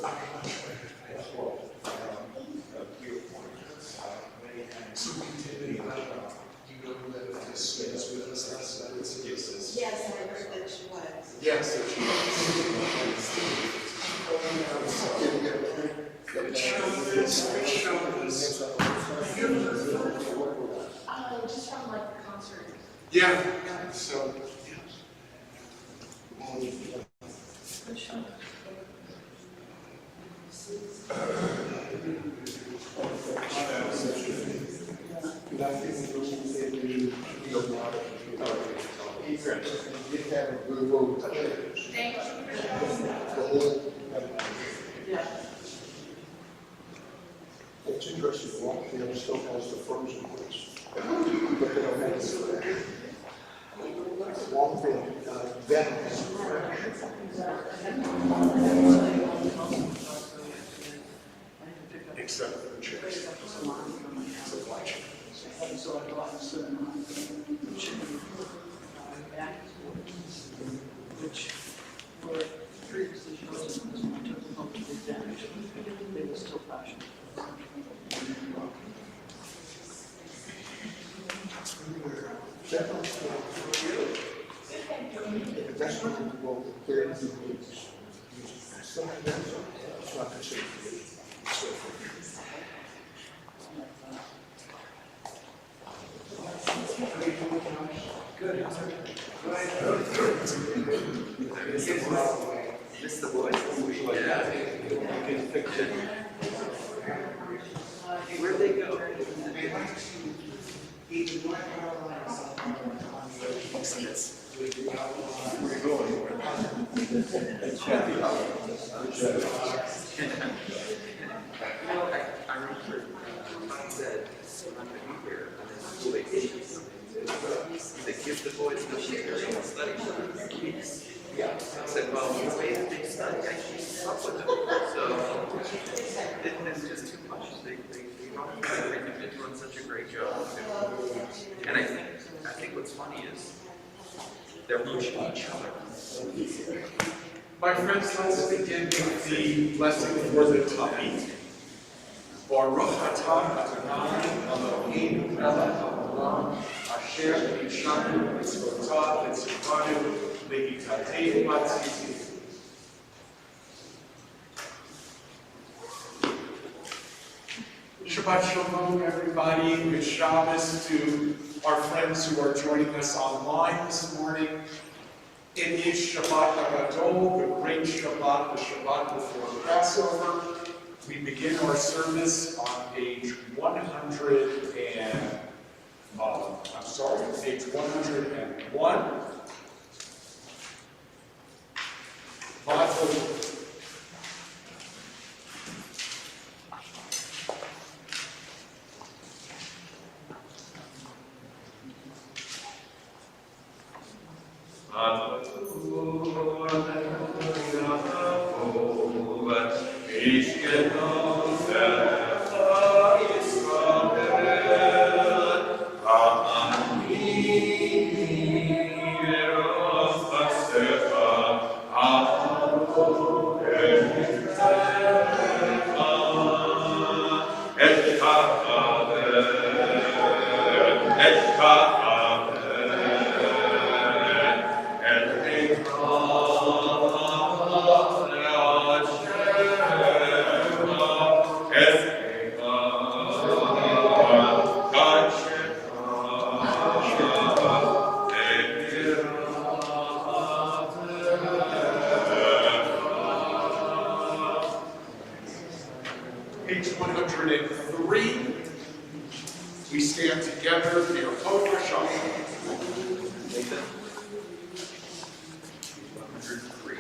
So we did, do you know who that is with us last night? Yes, I heard that she was. Yes, that she was. Just from like the concert. Yeah, so, It's interesting, the walk there still has the frozen place. But they don't have it. Walk there, Venice. except for the chairs. Supply chain. Which were previously chosen as one took them home to the damage. They were still fashioned. That's not going to go there. It's not considered. Good. Miss the boys? Yeah. You can picture. Where'd they go? We're going. I remember Tom said, I'm going to be here on this school vacation. They give the boys no material study. Yeah. I said, well, it's made a big study. I keep up with them. So it's just too much. They've been doing such a great job. And I think what's funny is they're pushing each other. My friends, let's begin with the blessing for the tummy. Baruch atah Adonai Eloheinu melech haolam asher yishanu mitzvotav v'tzivanu le'itateinu b'tzitzit. Shabbat Shalom, everybody. Good Shabbos to our friends who are joining us online this morning. It is Shabbat HaGadol, the great Shabbat, the Shabbat before Passover. We begin our service on page 101. Bible. Page 103, we stand together near Hope Shabbat. 103.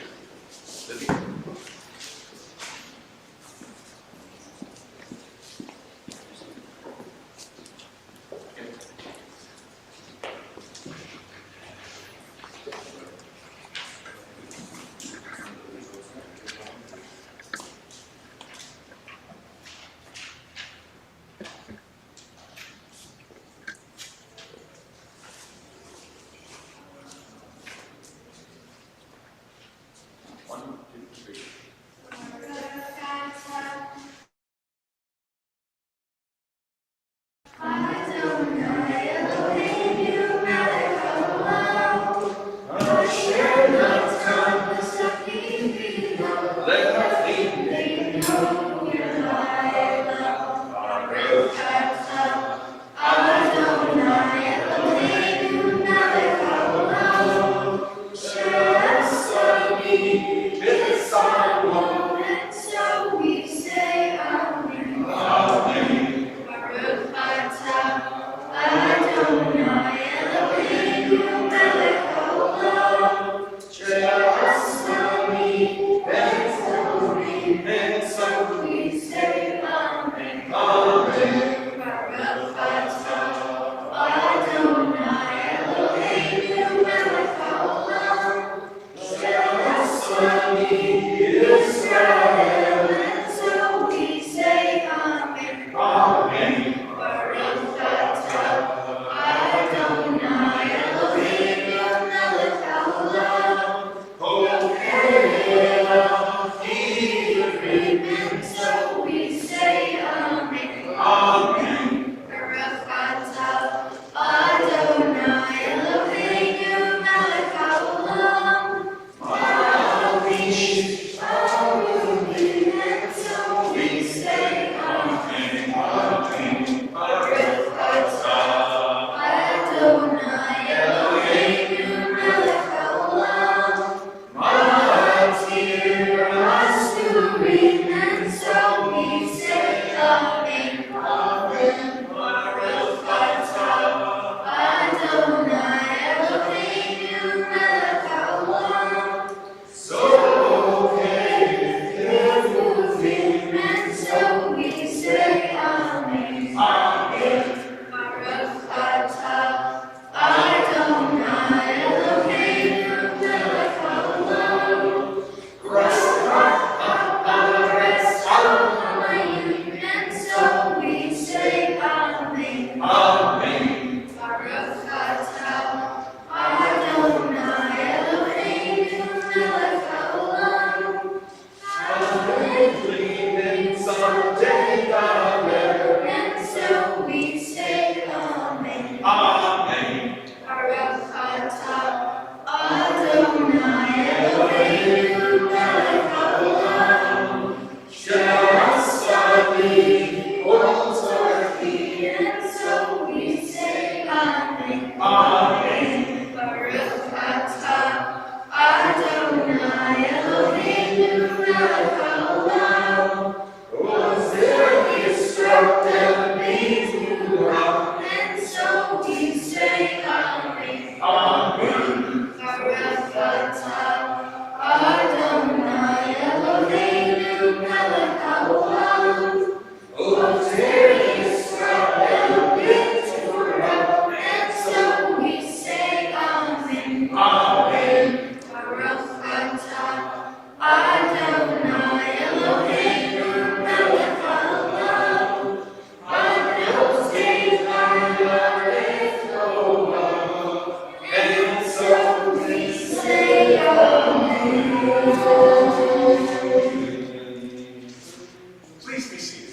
Please be seated.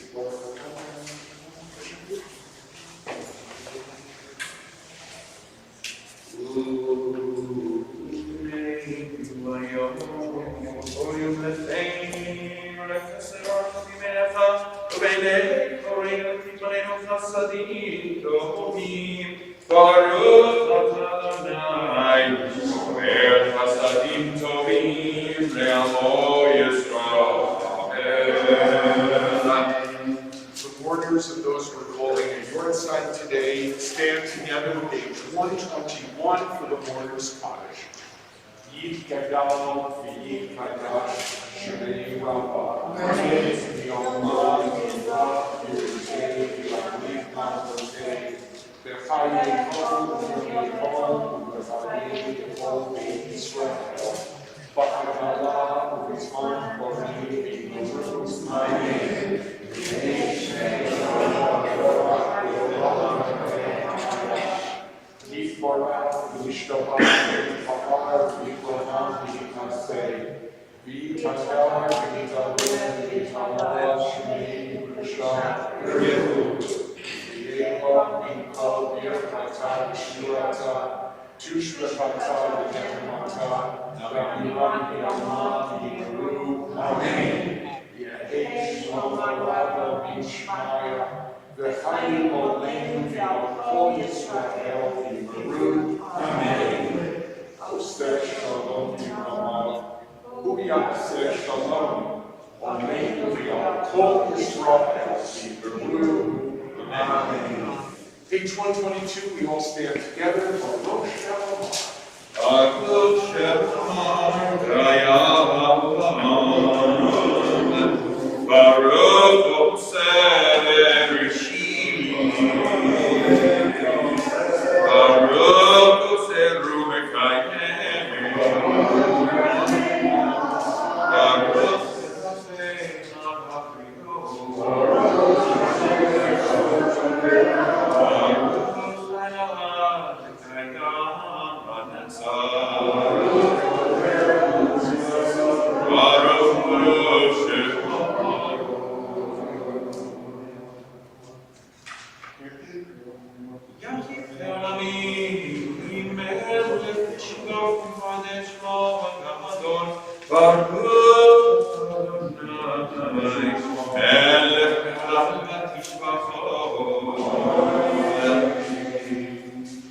The mourners and those who are calling at your side today stand together with page 121 for the mourners' cottage. Yid Gadol v'Yid Kadash Shnei Rabba V'Yomah V'Yomah V'Yomah V'Yomah V'Chayim Kol V'Yomah V'Chayim Kol V'Yisrael B'Chayim V'Yisrael B'Chayim V'Yisrael Amen. Kol Yisrael Yivaru. Amen. Oseh Shalom Yivamav. Hu Yaseh Shalom. Amen. Kol Yisrael Yivaru. Amen. Page 122, we all stand together. Baruch Shalom. Baruch Shabbat, Baruch Oseh Rishim, Baruch Oseh Rumekayem, Baruch Oseh Navachriyo, Baruch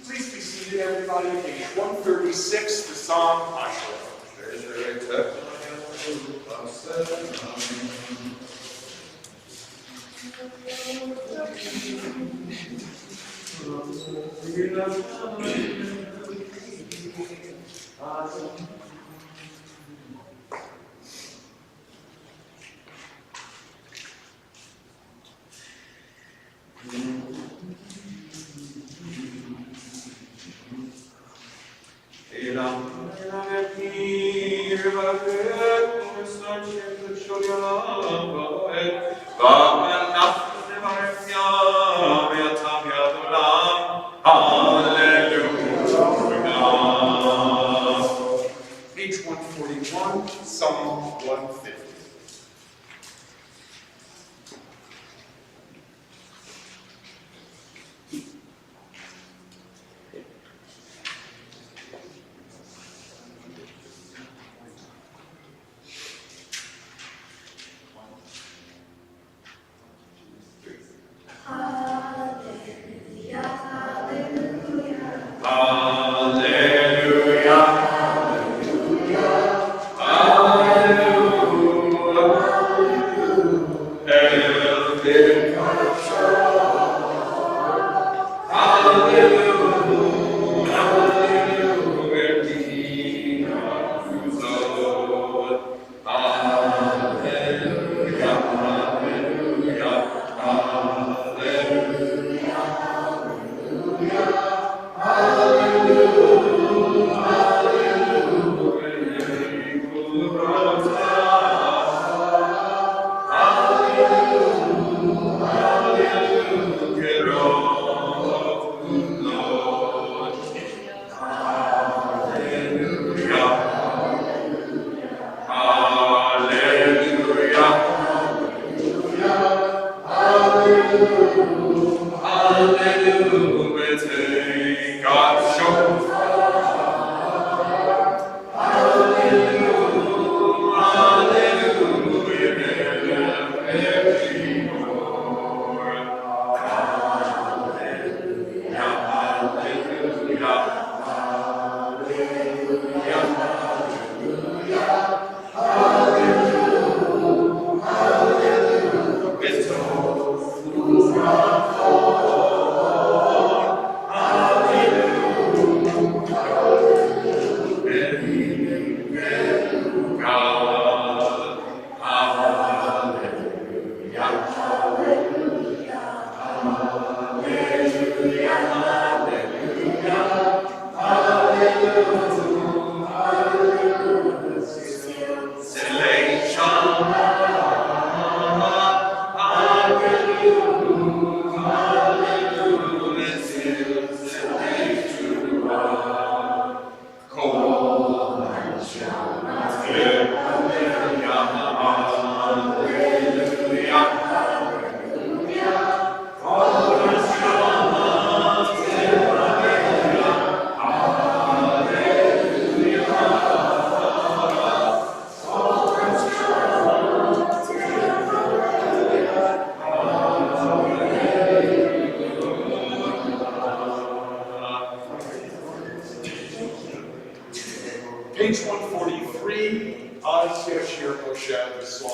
Please be seated, everybody. Page 136, the Psalm Asher. Page 141, Psalm 150.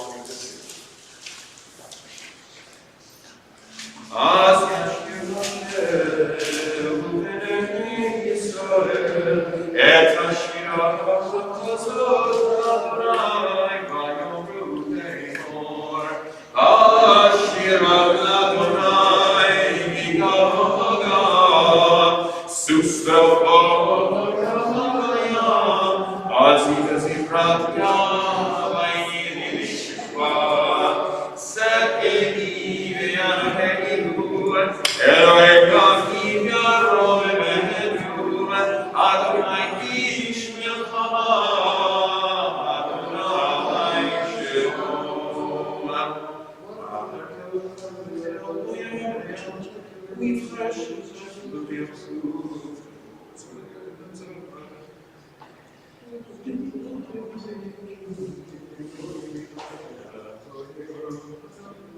belonging to you.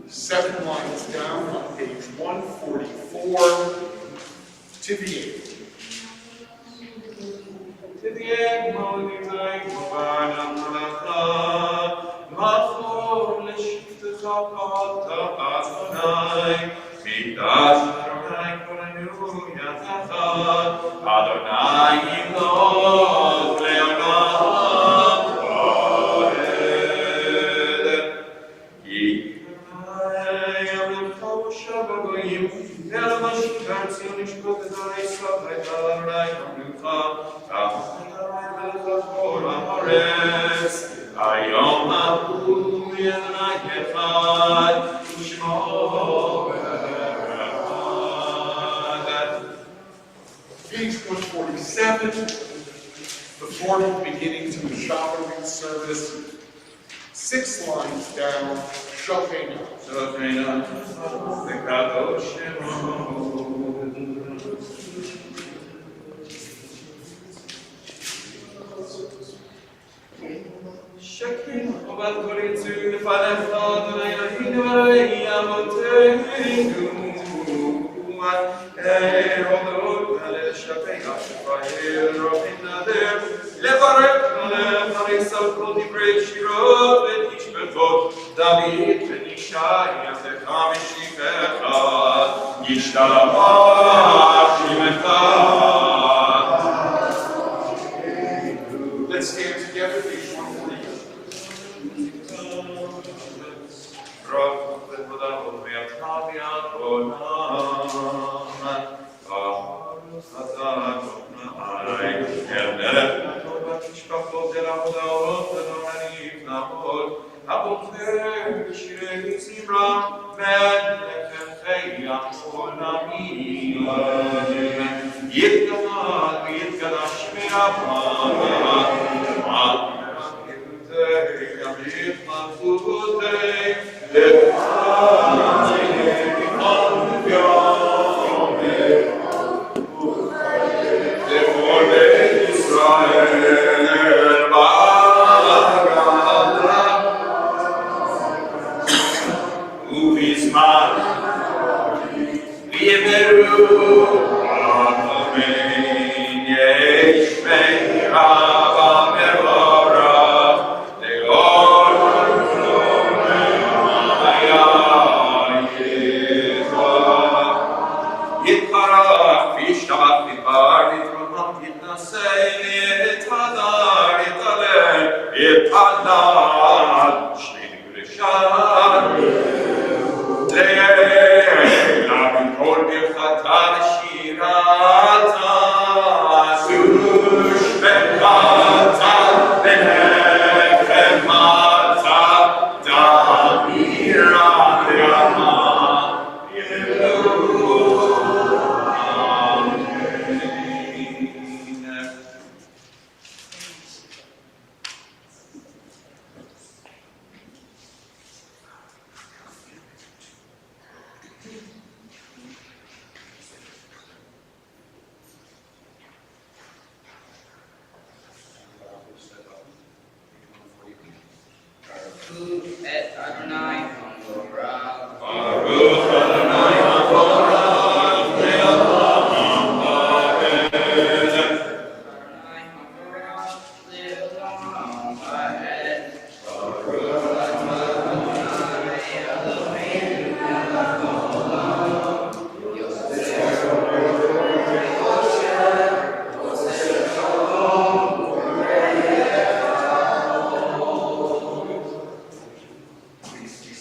Seven lines down on page 144 to the end. To the end, holy night, Mafur l'shiftes apata Adonai, Mikdash Adonai Koranu Yatachad, Adonai Yimlod Leonam Vahed. Yikanai Yamlechau Shabbagoyim, Elamash Gartzion Ishkot Adonai Sabrai Adonai Amlucha, Ayom Abu Yadonai Echad, Shmo Echad. Page 147, before beginning to the Shabbat service, 6 lines down, Shofena. Shofena, Vekadosh Shemo. Shekin obat koritzu lefanecha Adonai Eloheinu Elohei Avotenu Erodot Halel Shafecha Shefahir Robin Nader Levarech Halel Harisal Kol Divrei Shirot V'Tishbetot David V'Nishai Yasecha Mishichecha Yishtabach Shimecha. Let's stand together, page 148.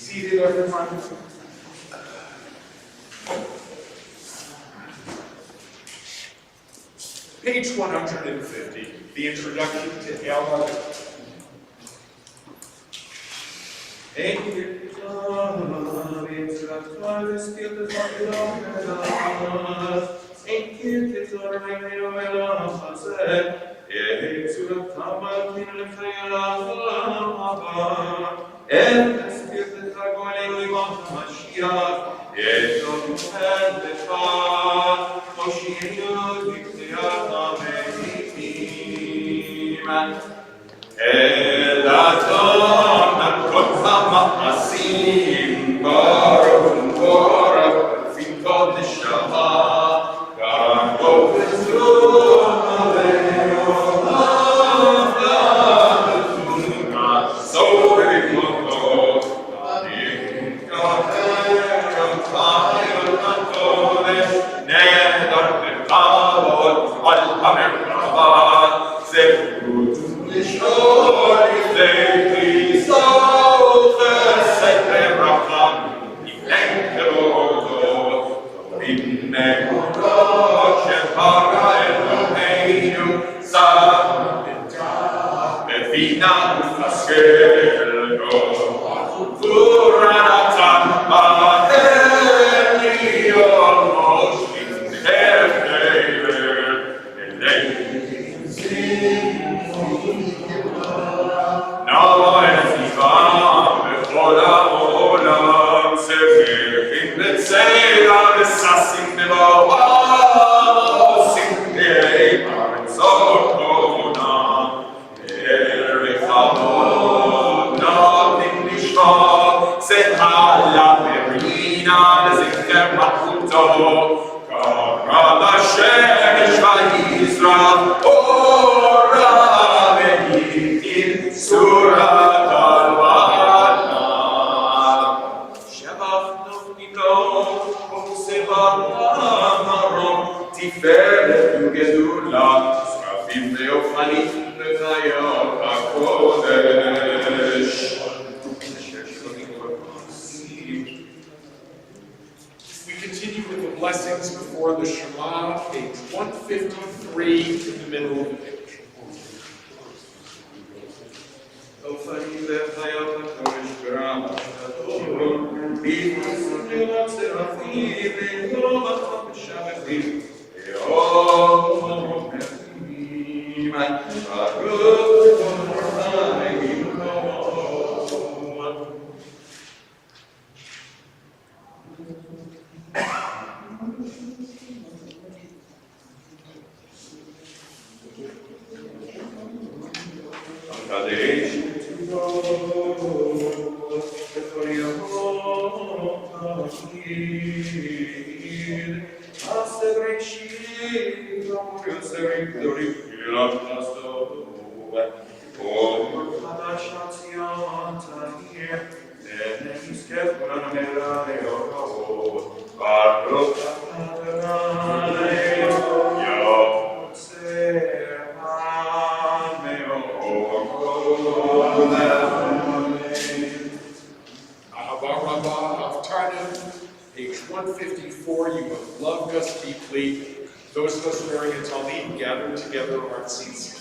seated, everyone. Page 150, the introduction to Ella. We continue with the blessings before the Shema, page 153 in the middle of the page. Page 154, you have loved us deeply. Those of us wearing a tallit gathered together on our seats.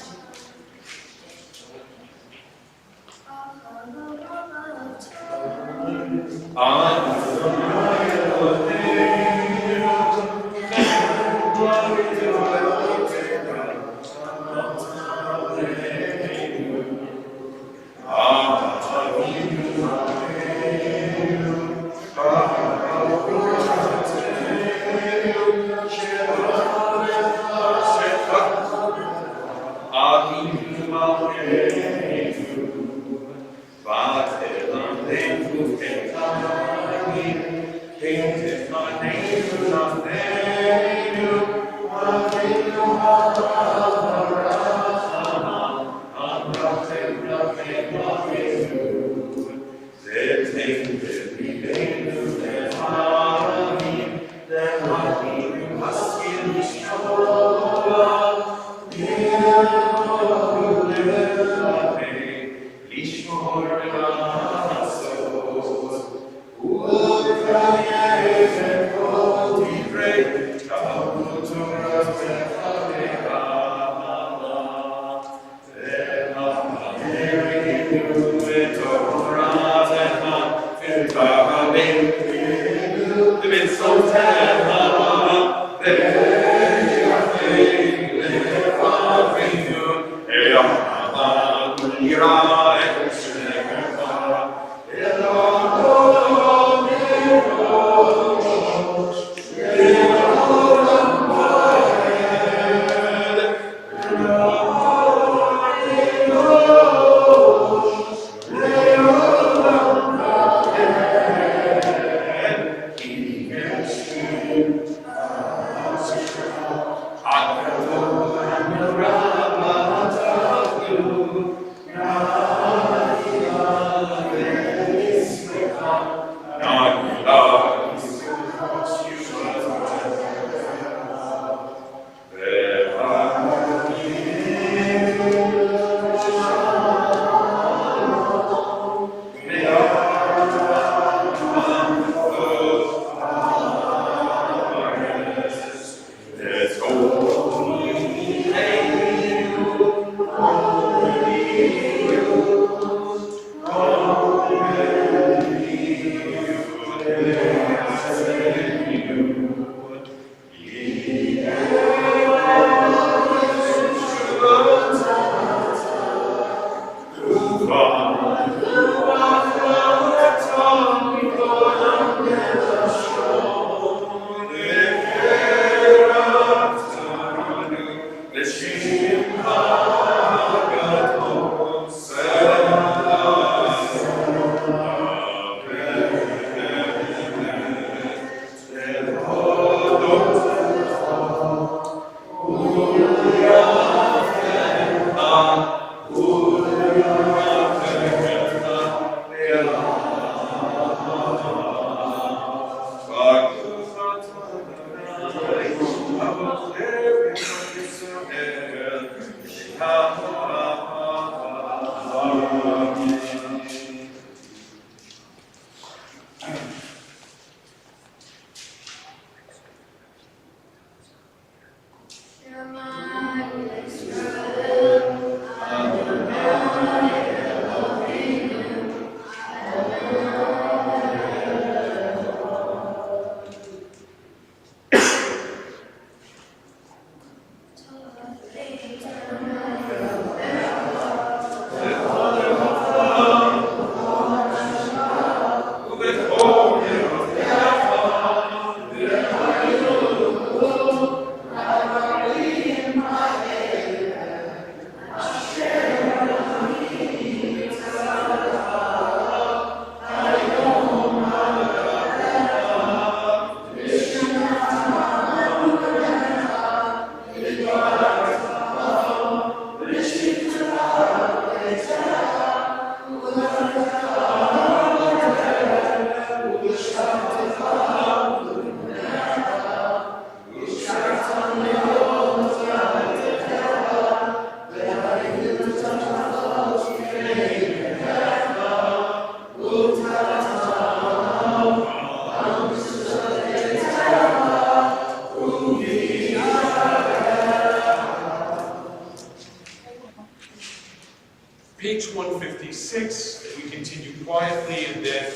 Page 156, we continue quietly and then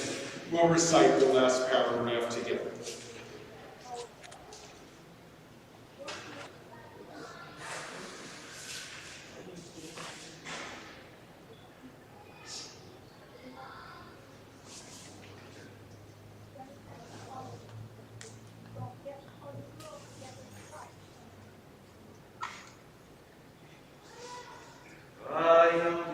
we'll recite the last paragraph together. I am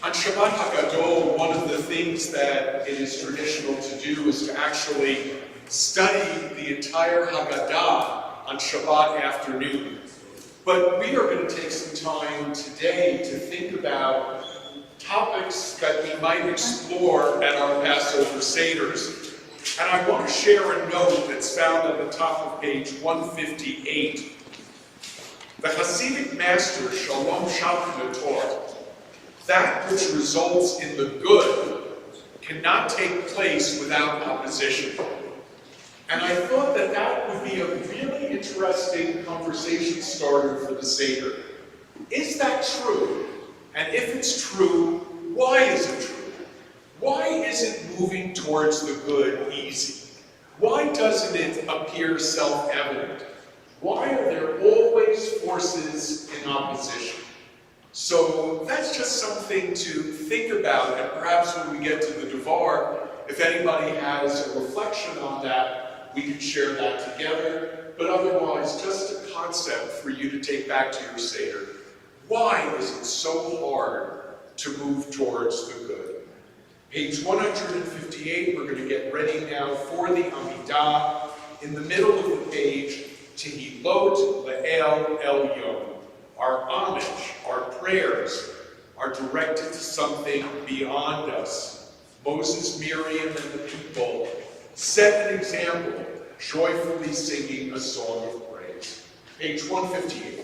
On Shabbat HaGadol, one of the things that it is traditional to do is to actually study the entire Haggadah on Shabbat afternoon. But we are going to take some time today to think about topics that we might explore at our Passover Seders. And I want to share a note that's found at the top of page 158. The Hasidic master Shalom Shalom taught, that which results in the good cannot take place without opposition. And I thought that that would be a really interesting conversation starter for the Seder. Is that true? And if it's true, why is it true? Why isn't moving towards the good easy? Why doesn't it appear self-evident? Why are there always forces in opposition? So that's just something to think about, and perhaps when we get to the Devar, if anybody has a reflection on that, we can share that together. But otherwise, just a concept for you to take back to your Seder. Why is it so hard to move towards the good? Page 158, we're going to get ready now for the Amidah. In the middle of the page, Tehilot Le'el Elyon. Our homage, our prayers are directed to something beyond us. Moses, Miriam, and the people set an example, joyfully singing a song of praise. Page 158.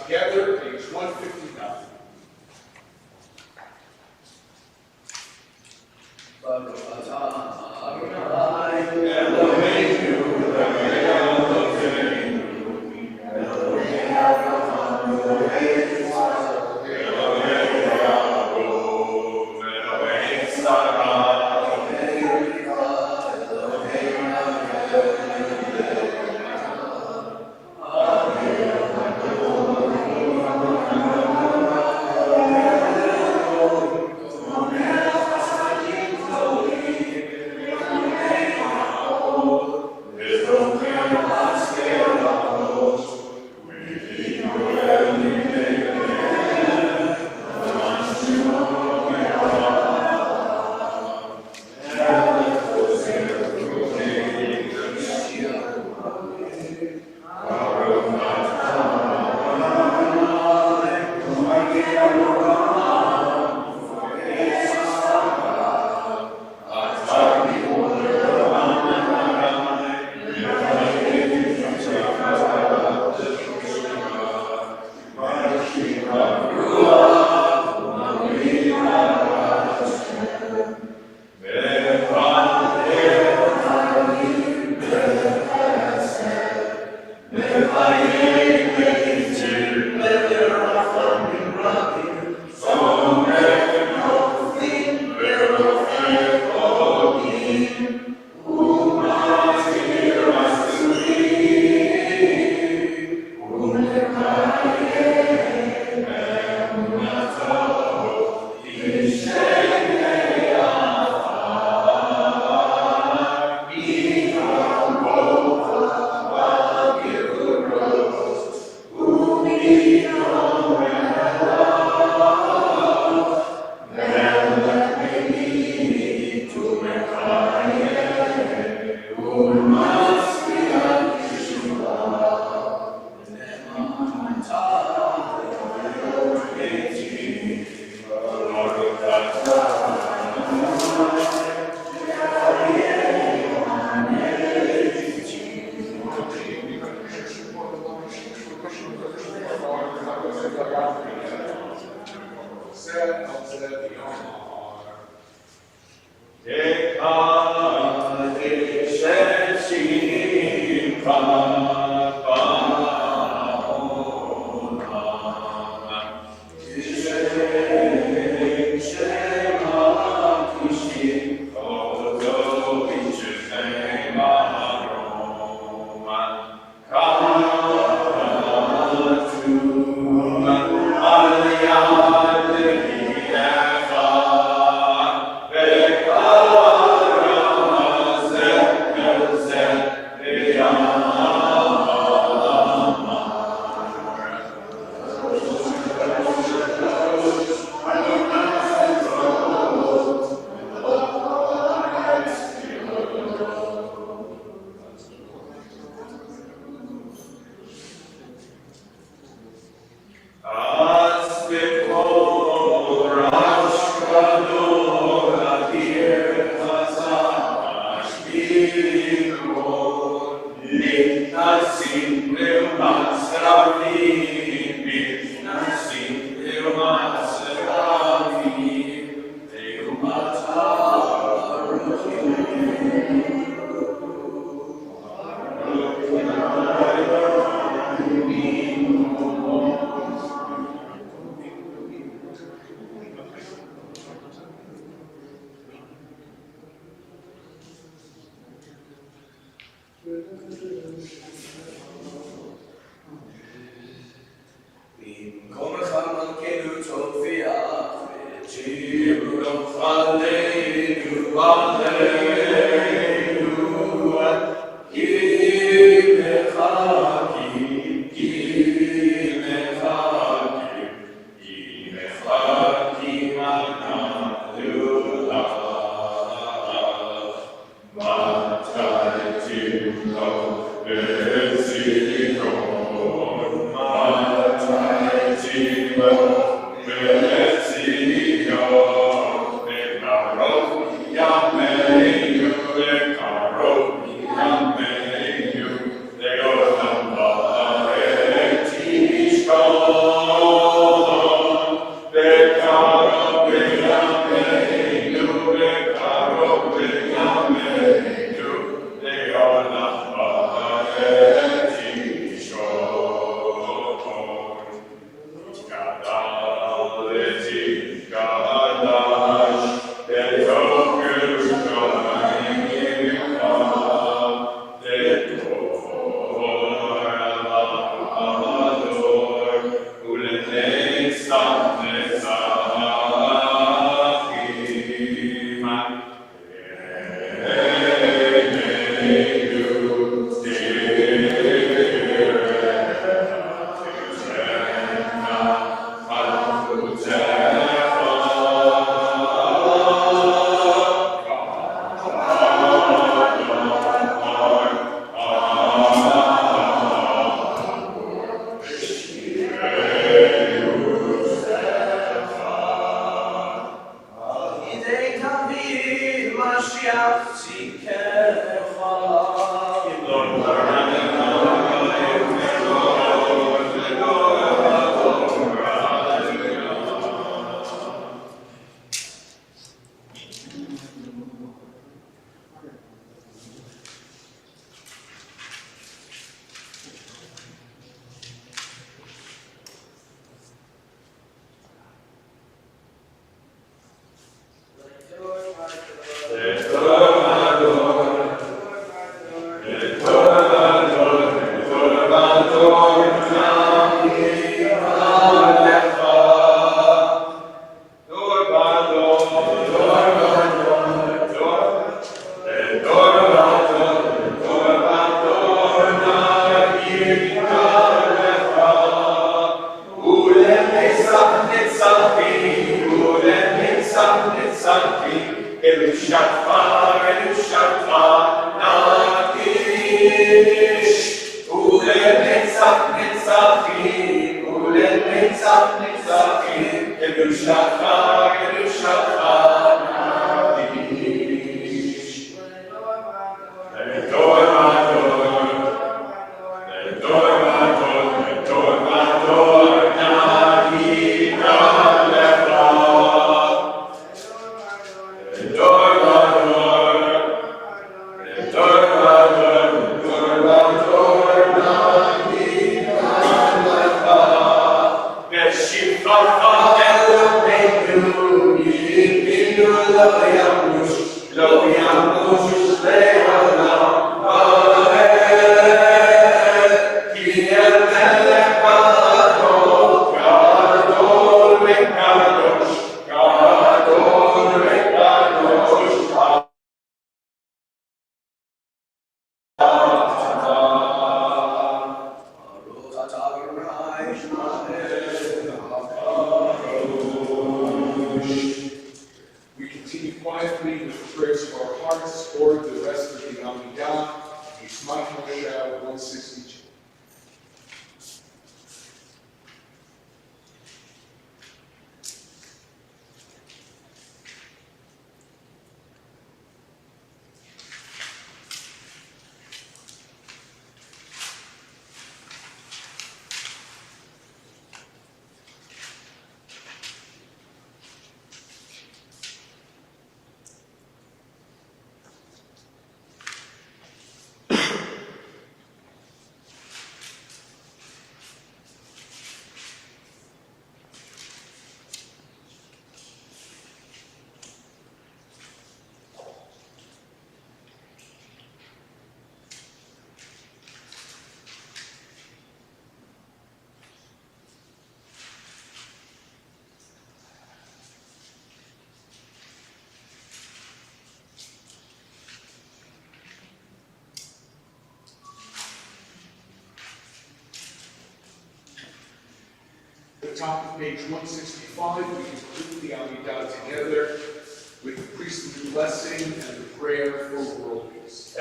Together, page 159. God. We continue quietly with the prayers of our hearts or the rest of the Amidah, Yishmat Moshe 162. At the top of page 165, we complete the Amidah together with the priestly blessing and the prayer for world peace.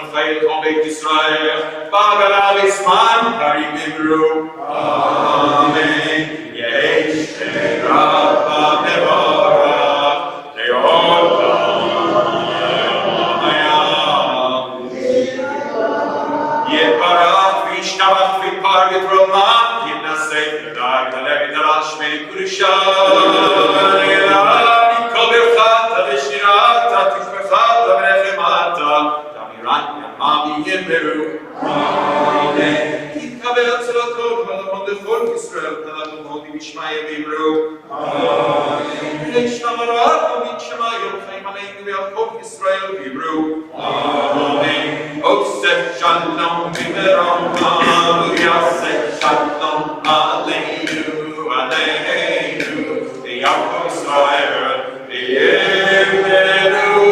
Rabbi, ישראל, כל בית ישראל, בגלה וסמן קרים אמרו, אמן. יש רבה מברך, לעולם. יתברך וישתבח ויפר ותרומה, יתנשא ידע ידלג ידרש מקודשה, אליו מכל ברכתה ושירתה, תשבחתה ונחמתה, תמירת ימה ויאמרו, אמן. יתקבל צלתו ולמון לכל ישראל, ולמון במשמעיה ואמרו, אמן. וישתמרת ומית שמיים חיים עלינו ועל כל ישראל ואמרו, אמן. עושה שלום במרומה, ויעשה שלום עלינו, עלינו, ויעקב ישראל, ויאמרו,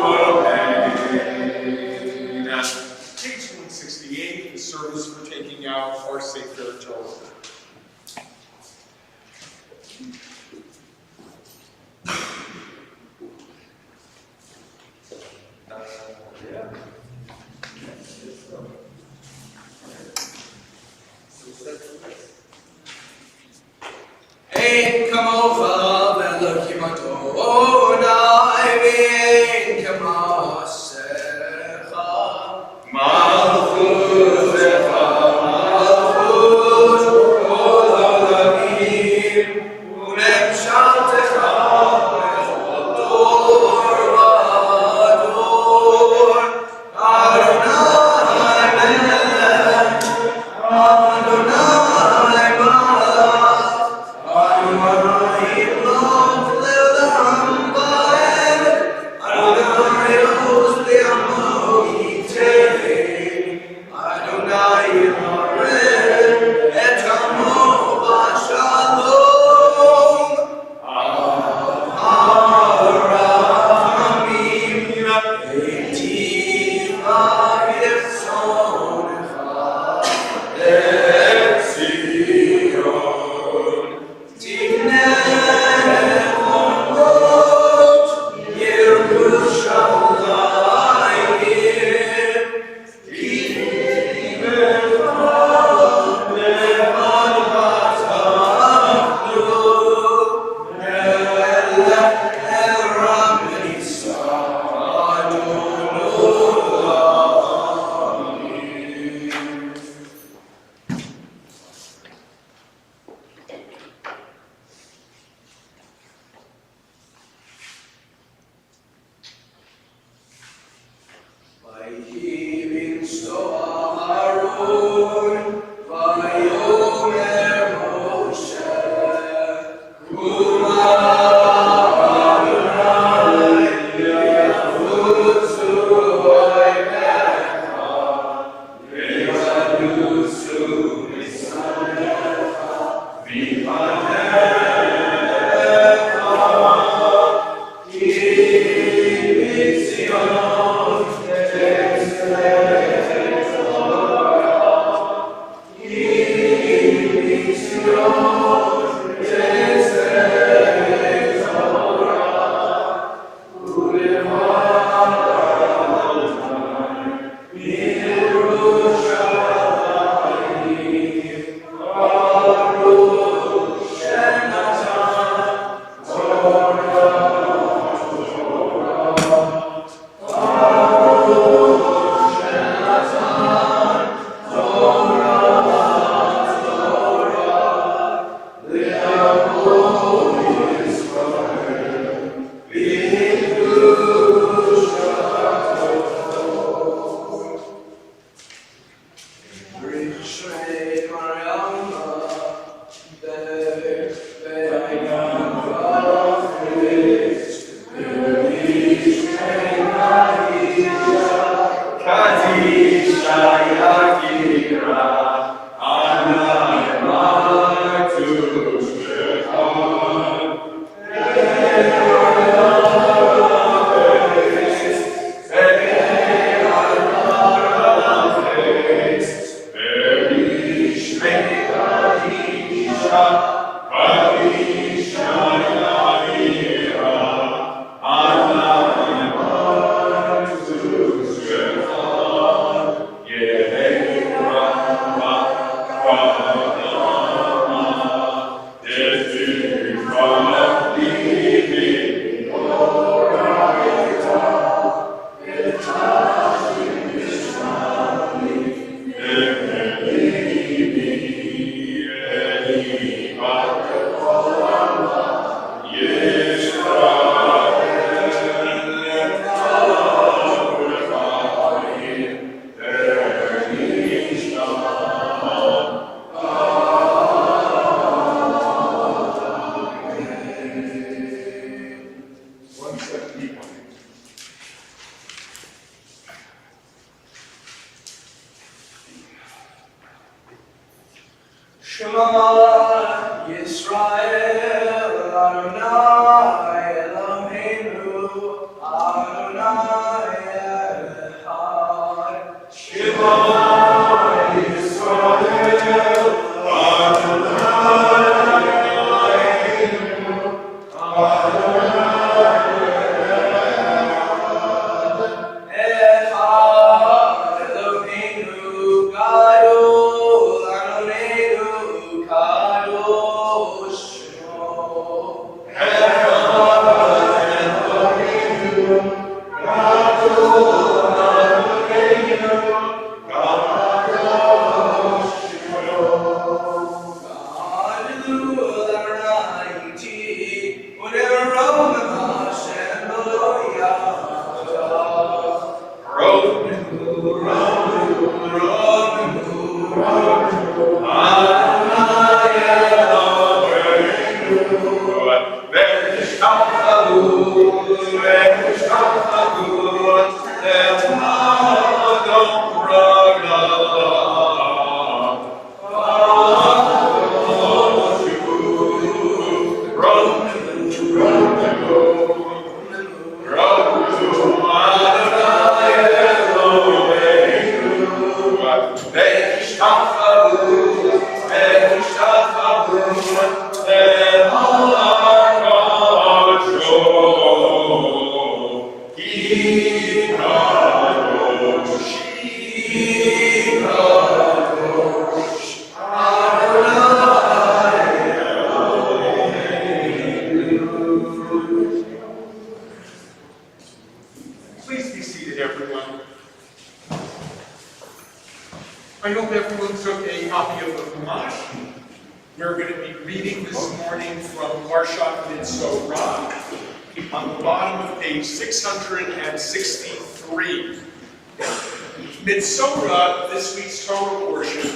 אמן. Page 168, the service for taking out our Sefer Torah. אין כמוך ואלוקים אדוני ואין כמעשיך מלכותך מלכות כל העולמים וממשלתך בכל דור ודור אדוני מלך אדוני Shema Yisrael Adonai Eloheinu Adonai Echad. Shema Yisrael Adonai Eloheinu Adonai Echad. Eloheinu Gadol Adonai Kadosh Shemo. Please be seated, everyone. I hope everyone took a copy of the Chumash. We're going to be reading this morning from Parshat Mitzorah on the bottom of page 663. Mitzorah, this week's Torah portion,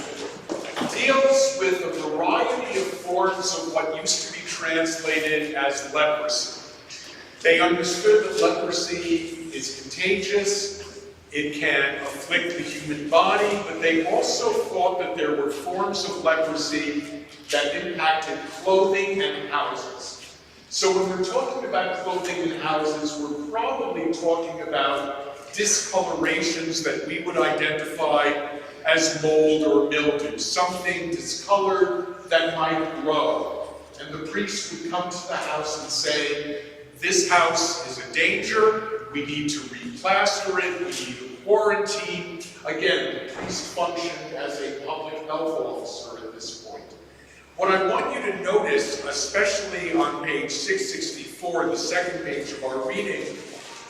deals with a variety of forms of what used to be translated as leprosy. They understood that leprosy is contagious, it can afflict the human body, but they also thought that there were forms of leprosy that impacted clothing and houses. So when we're talking about clothing and houses, we're probably talking about discolorations that we would identify as mold or mildew, something discolored that might grow. And the priest would come to the house and say, this house is a danger, we need to replaster it, we need a quarantine. Again, the priest functioned as a public health officer at this point. What I want you to notice, especially on page 664, the second page of our reading,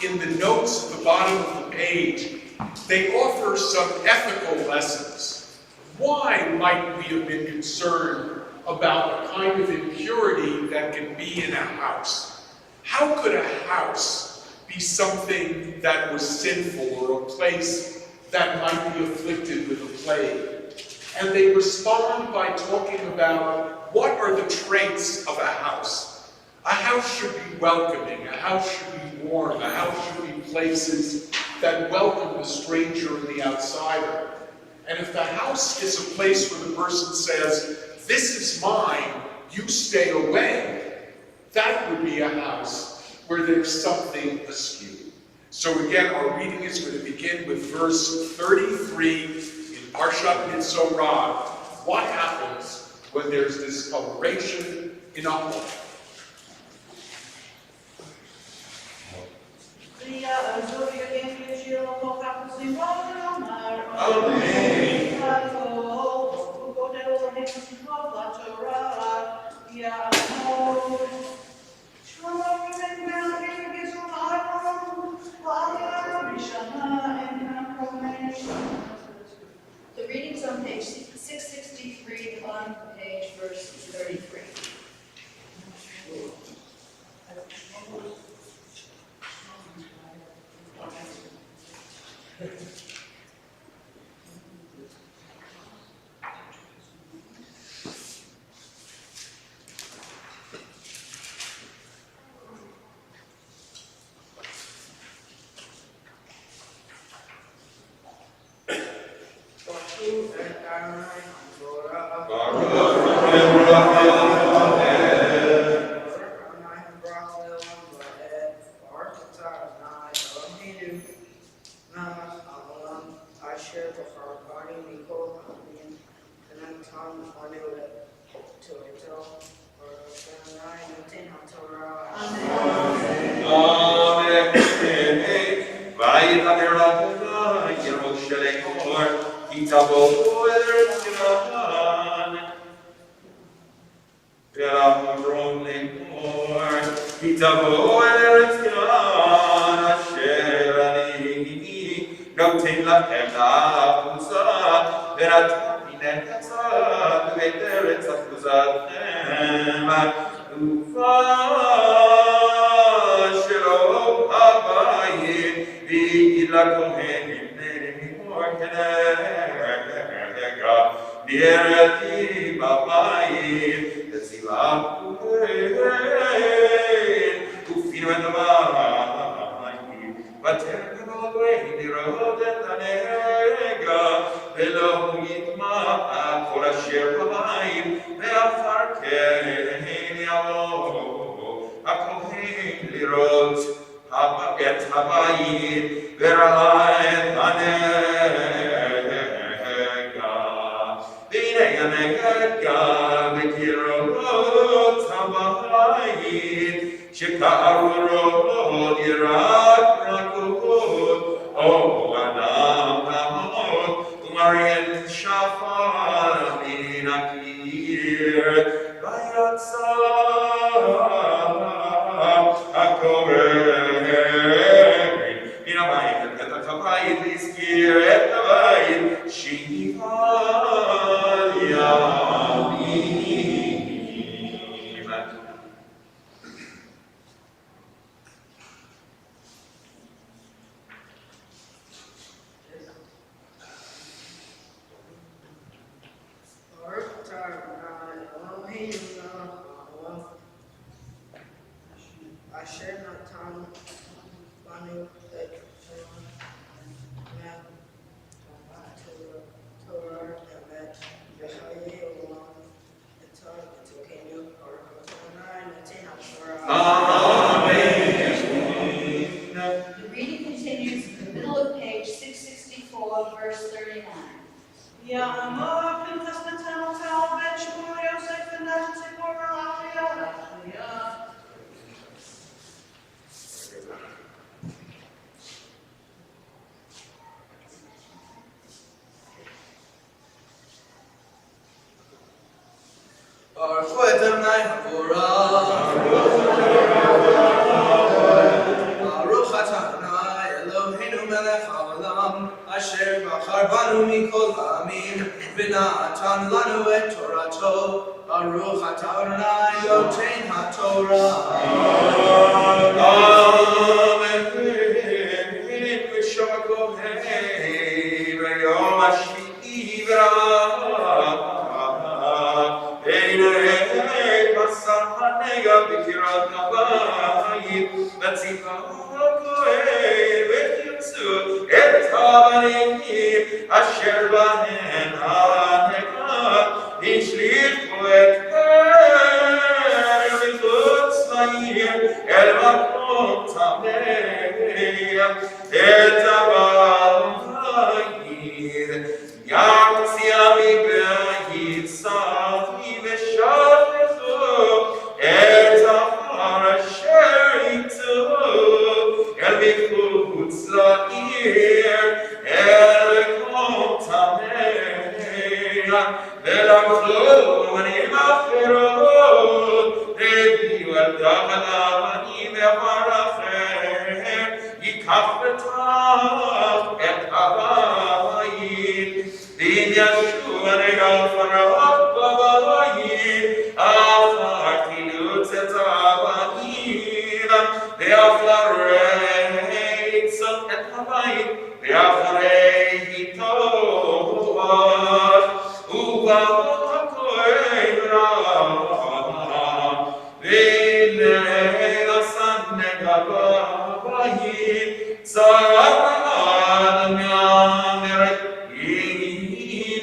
in the notes at the bottom of the page, they offer some ethical lessons. Why might we have been concerned about the kind of impurity that can be in a house? How could a house be something that was sinful or a place that might be afflicted with a plague? And they respond by talking about what are the traits of a house. A house should be welcoming, a house should be warm, a house should be places that welcome the stranger and the outsider. And if the house is a place where the person says, this is mine, you stay away, that would be a house where there's something askew. So again, our reading is going to begin with verse 33 in Parshat Mitzorah. What happens when there's discoloration in a home? The reading's on page 663, the bottom of the page, verse 33.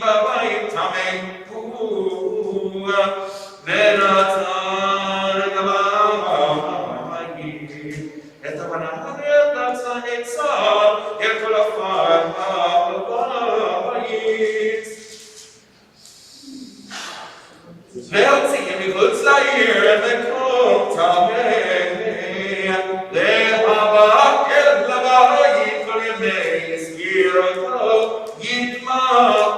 בבית טמא הוא ונתן לבית את הבנה נתן עצה את כל הפעם בבית והוציאים מחוץ לעיר וכל טמא להבא אל לבית כל ימי הסגיר אותו יטמע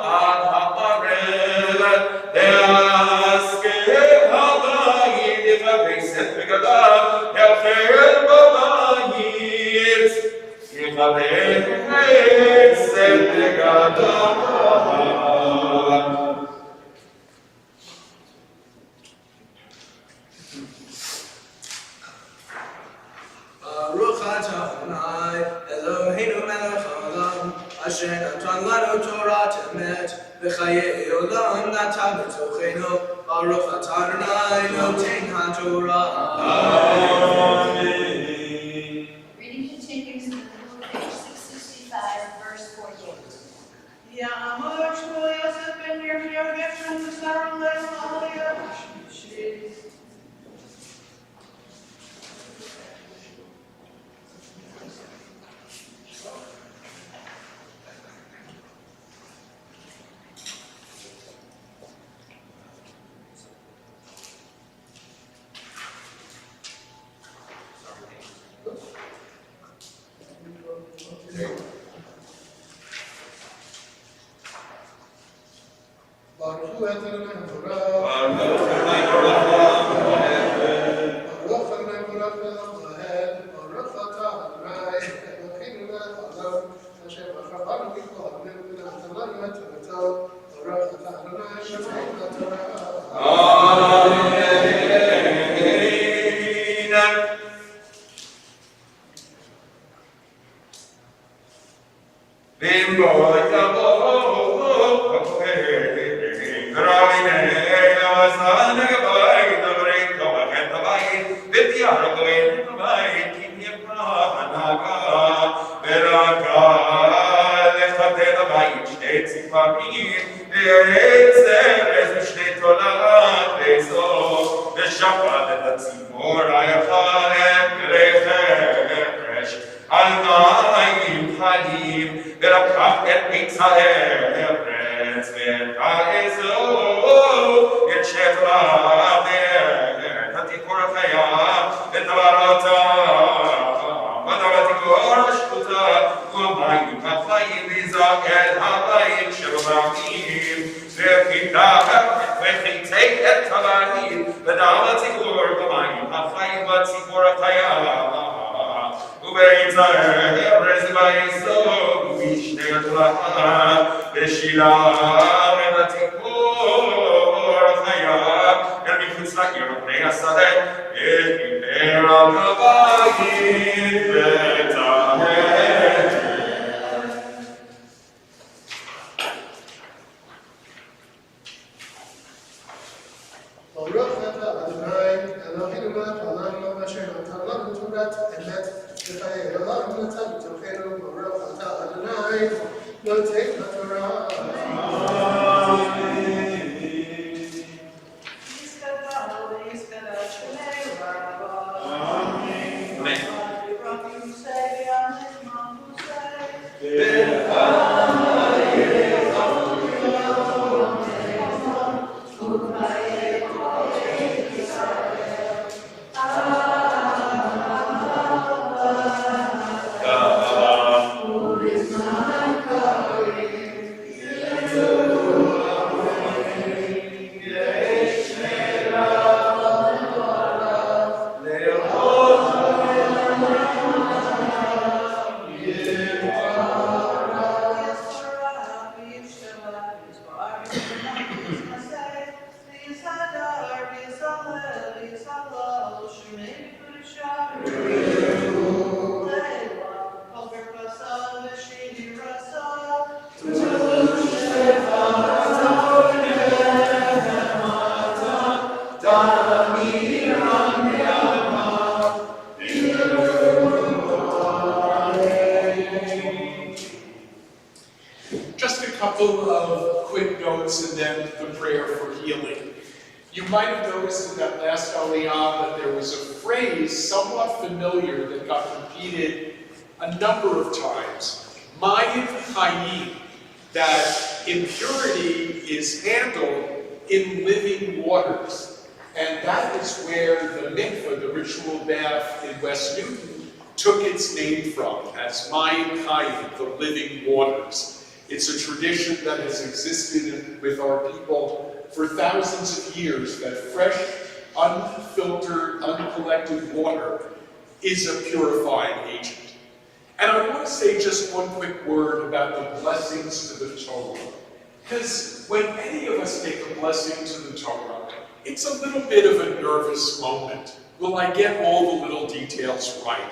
עד הערב להזכיר הבית יכבסת בגדיו יחל בבית יכבסת בגדיו Baruch atah Adonai Eloheinu melech haolam asher natan lanu Torah emet v'chayei olam natan b'tochenu Baruch atah Adonai noten haTorah. Amen. Reading continues in the middle of page 665, verse 48. Ya'amor Shmuel Yosef ben Yirmiyahu Gershon Saron Leil Aliyah Shlishi. Baruch hu et Adonai Torah. Baruch Adonai Baruch Adonai Torah ve'olam lahed. Baruch atah Adonai Eloheinu melech haolam asher b'chavanu mikol ha'amim v'natan lanu et Torah. Baruch atah Adonai noten haTorah. Amen. Bimbo yabo Shabbat את הציבור היכל refresh על מים חיים ולקח את עץ הארץ ואת האזור את שפע ואת התיקור החיה ודברותיו ותיקור השקוטה ומים החיים וזק את הבית של רבים ופיתח וחיטק את הבית ודאם התיקור במים החיים והתיקור החיה ובעץ הארץ והאזור ובשתי התורה ושילה את התיקור החיה אל מחוץ לעיר פני השדה ודיבר על הבית וטהר Baruch atah Adonai Eloheinu melech haolam asher natan lanu Torah emet v'chayei olam natan b'tochenu Baruch atah Adonai noten haTorah. Amen. notes and then the prayer for healing. You might have noticed in that last Aliyah that there was a phrase somewhat familiar that got repeated a number of times. Mayim Hayim, that impurity is handled in living waters. And that is where the mikveh, the ritual bath in West Newton, took its name from, as Mayim Hayim, the living waters. It's a tradition that has existed with our people for thousands of years, that fresh, unfiltered, uncollected water is a purifying agent. And I want to say just one quick word about the blessings to the Torah. Because when any of us take a blessing to the Torah, it's a little bit of a nervous moment. Will I get all the little details right?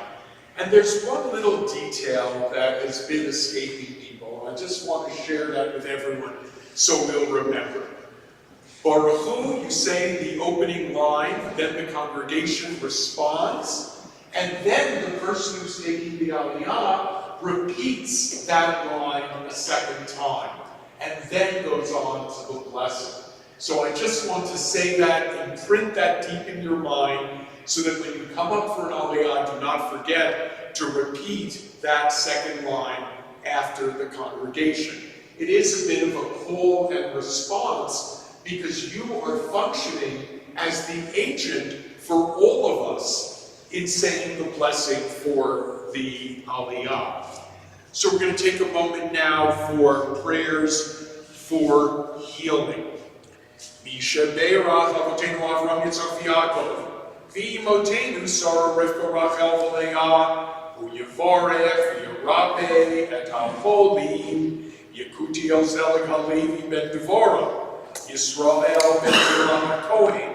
And there's one little detail that has been escaping people. I just want to share that with everyone so we'll remember. Baruch Hu, you say the opening line, then the congregation responds, and then the person who's taking the Aliyah repeats that line a second time, and then goes on to the blessing. So I just want to say that and print that deep in your mind, so that when you come up for an Aliyah, do not forget to repeat that second line after the congregation. It is a bit of a call and response, because you are functioning as the agent for all of us in saying the blessing for the Aliyah. So we're going to take a moment now for prayers for healing. Misha Be'erach Avotenu Avram Yitzchak V'Yaakov V'imotenu Sarah Rivka Rachel V'Leah U'Yevarech V'Yerape Et HaHolim Yekutiel Zelig HaLevi Ben Devorah Yisrael Ben Yeram HaKohen,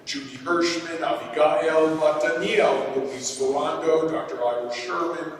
Judy Hirschman, Avigail Bat Daniel, Louise Verando, Dr. Ira Sherman,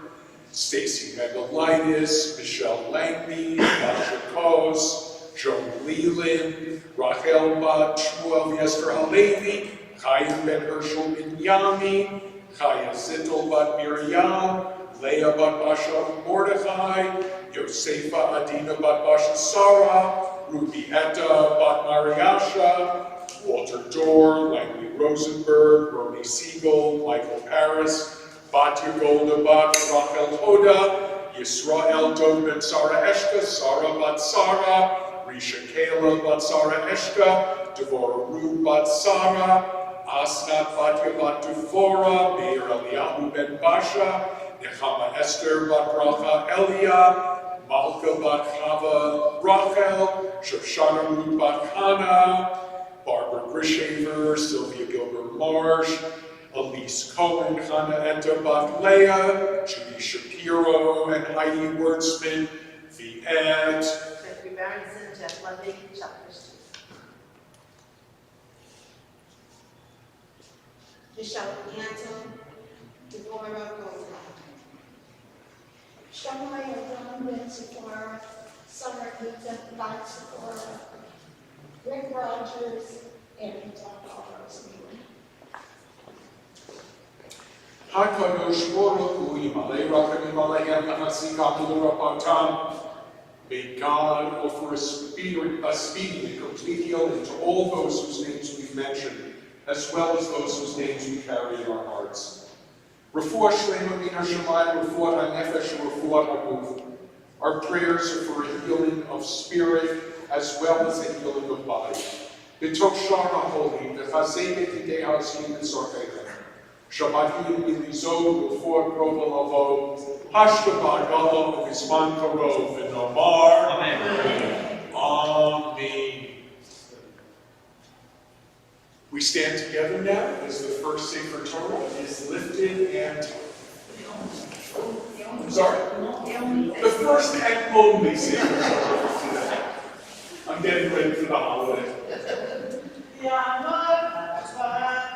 Stacy Megalitis, Michelle Langby, Tasha Kos, Joan Leland, Rachel Bat Shmuel Yester HaLevi, Chaim Ben Herschel Binyami, Chaya Zittel Bat Miriam, Leah Bat Basha Mordechai, Yosefa Adina Bat Basha Sarah, Ruby Etta Bat Mariasha, Walter Dorr, Langley Rosenberg, Roni Siegel, Michael Paris, Batya Golda Bat Rachel Hoda, Yisrael Dov Ben Sarah Eshka, Sarah Bat Sarah, Risha Kayla Bat Sarah Eshka, Devorah Ru Bat Sarah, Asnat Batya Bat Devora, Meir Eliyahu Ben Basha, Nechama Esther Bat Bracha Elia, Malka Bat Chava Rachel, Shoshana Ruth Bat Hana, Barbara Grishaver, Sylvia Gilbert Marsh, Elise Cohen, Hannah Etta Bat Leah, Judy Shapiro, and Heidi Wordsman, the Ed. Secretary Barrington, Jeff Levy, Chuck Christian. Michelle Anton, Devorah Goldberg. Shamaya Ron Ben Sephora, Summer Ethan Bat Sephora, Rick Rogers, and Don Rosemary. HaKadosh Baruch Hu Yimalei Rachamim Aleihem V'Chatzikam L'Rapatam. May God offer a speedy and complete healing to all those whose names we've mentioned, as well as those whose names we carry in our hearts. Refuah Shlema Min HaShamayim, Refuah HaNefesh, and Refuah HaGuf. Our prayers are for a healing of spirit as well as a healing of body. B'tok Shar HaHolim, V'chazek et Yidei HaZim B'tzorcheichem. Shabbat Yom Bilizod, Refuah Krova Lavo, Hashkabah Galom, V'zman Karov, V'nomar. Amen. Amen. We stand together now as the first Sefer Torah is lifted and... I'm sorry? The first and only Sefer Torah. I'm getting ready for the holiday. Torah, Torah, Torah,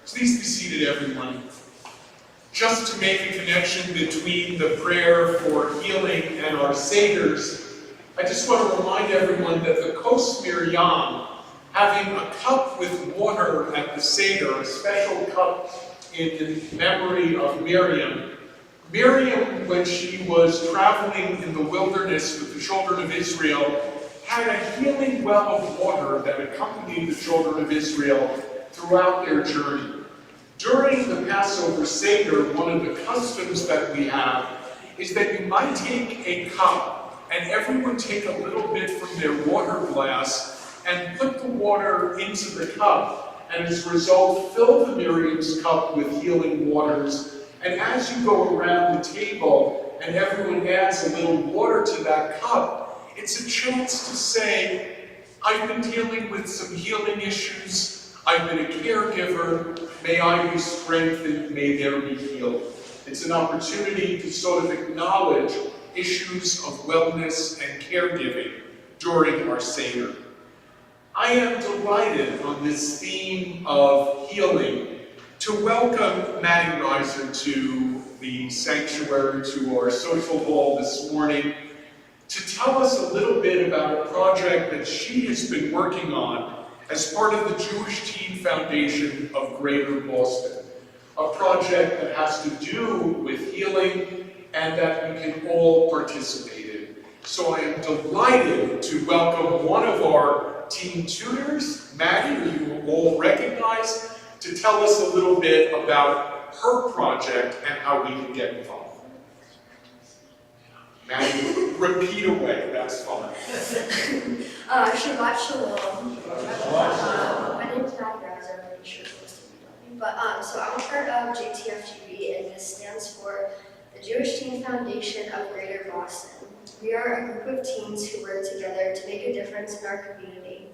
Please be seated, everyone. Just to make a connection between the prayer for healing and our Seders, I just want to remind everyone that the Kos Miriam, having a cup with water at the Seder, a special cup in memory of Miriam. Miriam, when she was traveling in the wilderness with the children of Israel, had a healing well of water that accompanied the children of Israel throughout their journey. During the Passover Seder, one of the customs that we have is that you might take a cup and everyone take a little bit from their water glass and put the water into the cup, and as a result, fill the Miriam's cup with healing waters. And as you go around the table and everyone adds a little water to that cup, it's a chance to say, I've been dealing with some healing issues. I've been a caregiver. May I be strengthened. May there be healing. It's an opportunity to sort of acknowledge issues of wellness and caregiving during our Seder. I am delighted on this theme of healing to welcome Maddie Reiser to the sanctuary, to our social hall this morning, to tell us a little bit about a project that she has been working on as part of the Jewish Teen Foundation of Greater Boston, a project that has to do with healing and that we can all participate in. So I am delighted to welcome one of our teen tutors, Maddie, who you all recognize, to tell us a little bit about her project and how we can get involved. Maddie, repeat away, that's fine. Shabbat Shalom. My name is Maddie Reiser, I'm pretty sure it's supposed to be But so I'm part of JTFGB, and this stands for the Jewish Teen Foundation of Greater Boston. We are a group of teens who work together to make a difference in our community.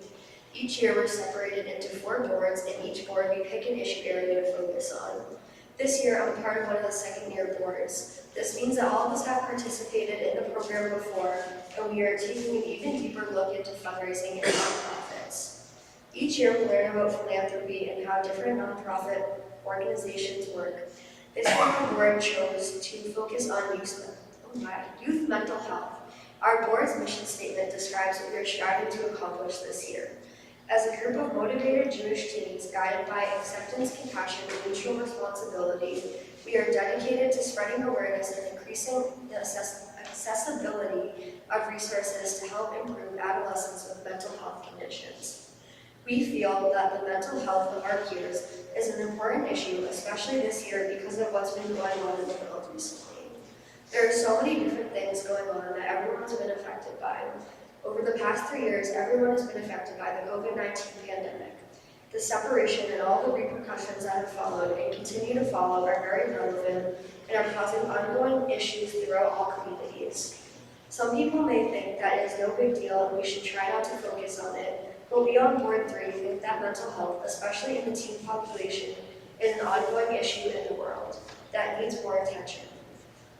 Each year we're separated into 4 boards, and each board we pick an issue area to focus on. This year I'm part of one of the second-year boards. This means that all of us have participated in the program before, and we are taking an even deeper look into fundraising and nonprofits. Each year we learn about philanthropy and how different nonprofit organizations work. This year our board chose to focus on youth mental health. Our board's mission statement describes what we are striving to accomplish this year. As a group of motivated Jewish teens guided by acceptance, compassion, and mutual responsibility, we are dedicated to spreading awareness and increasing the accessibility of resources to help improve adolescents with mental health conditions. We feel that the mental health of our peers is an important issue, especially this year because of what's been going on in the world recently. There are so many different things going on that everyone's been affected by. Over the past 3 years, everyone has been affected by the COVID-19 pandemic. The separation and all the repercussions that have followed and continue to follow are very relevant and are causing ongoing issues throughout all communities. Some people may think that it is no big deal and we should try not to focus on it, but we on Board 3 think that mental health, especially in the teen population, is an ongoing issue in the world that needs more attention.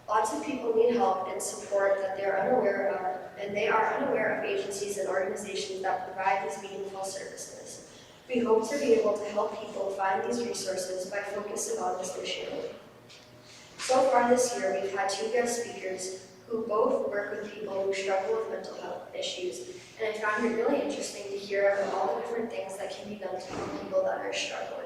Lots of people need help and support that they are unaware of, and they are unaware of agencies and organizations that provide these meaningful services. We hope to be able to help people find these resources by focusing on this issue. So far this year, we've had 2 guest speakers who both work with people who struggle with mental health issues, and I found it really interesting to hear about all the different things that can be done to help people that are struggling.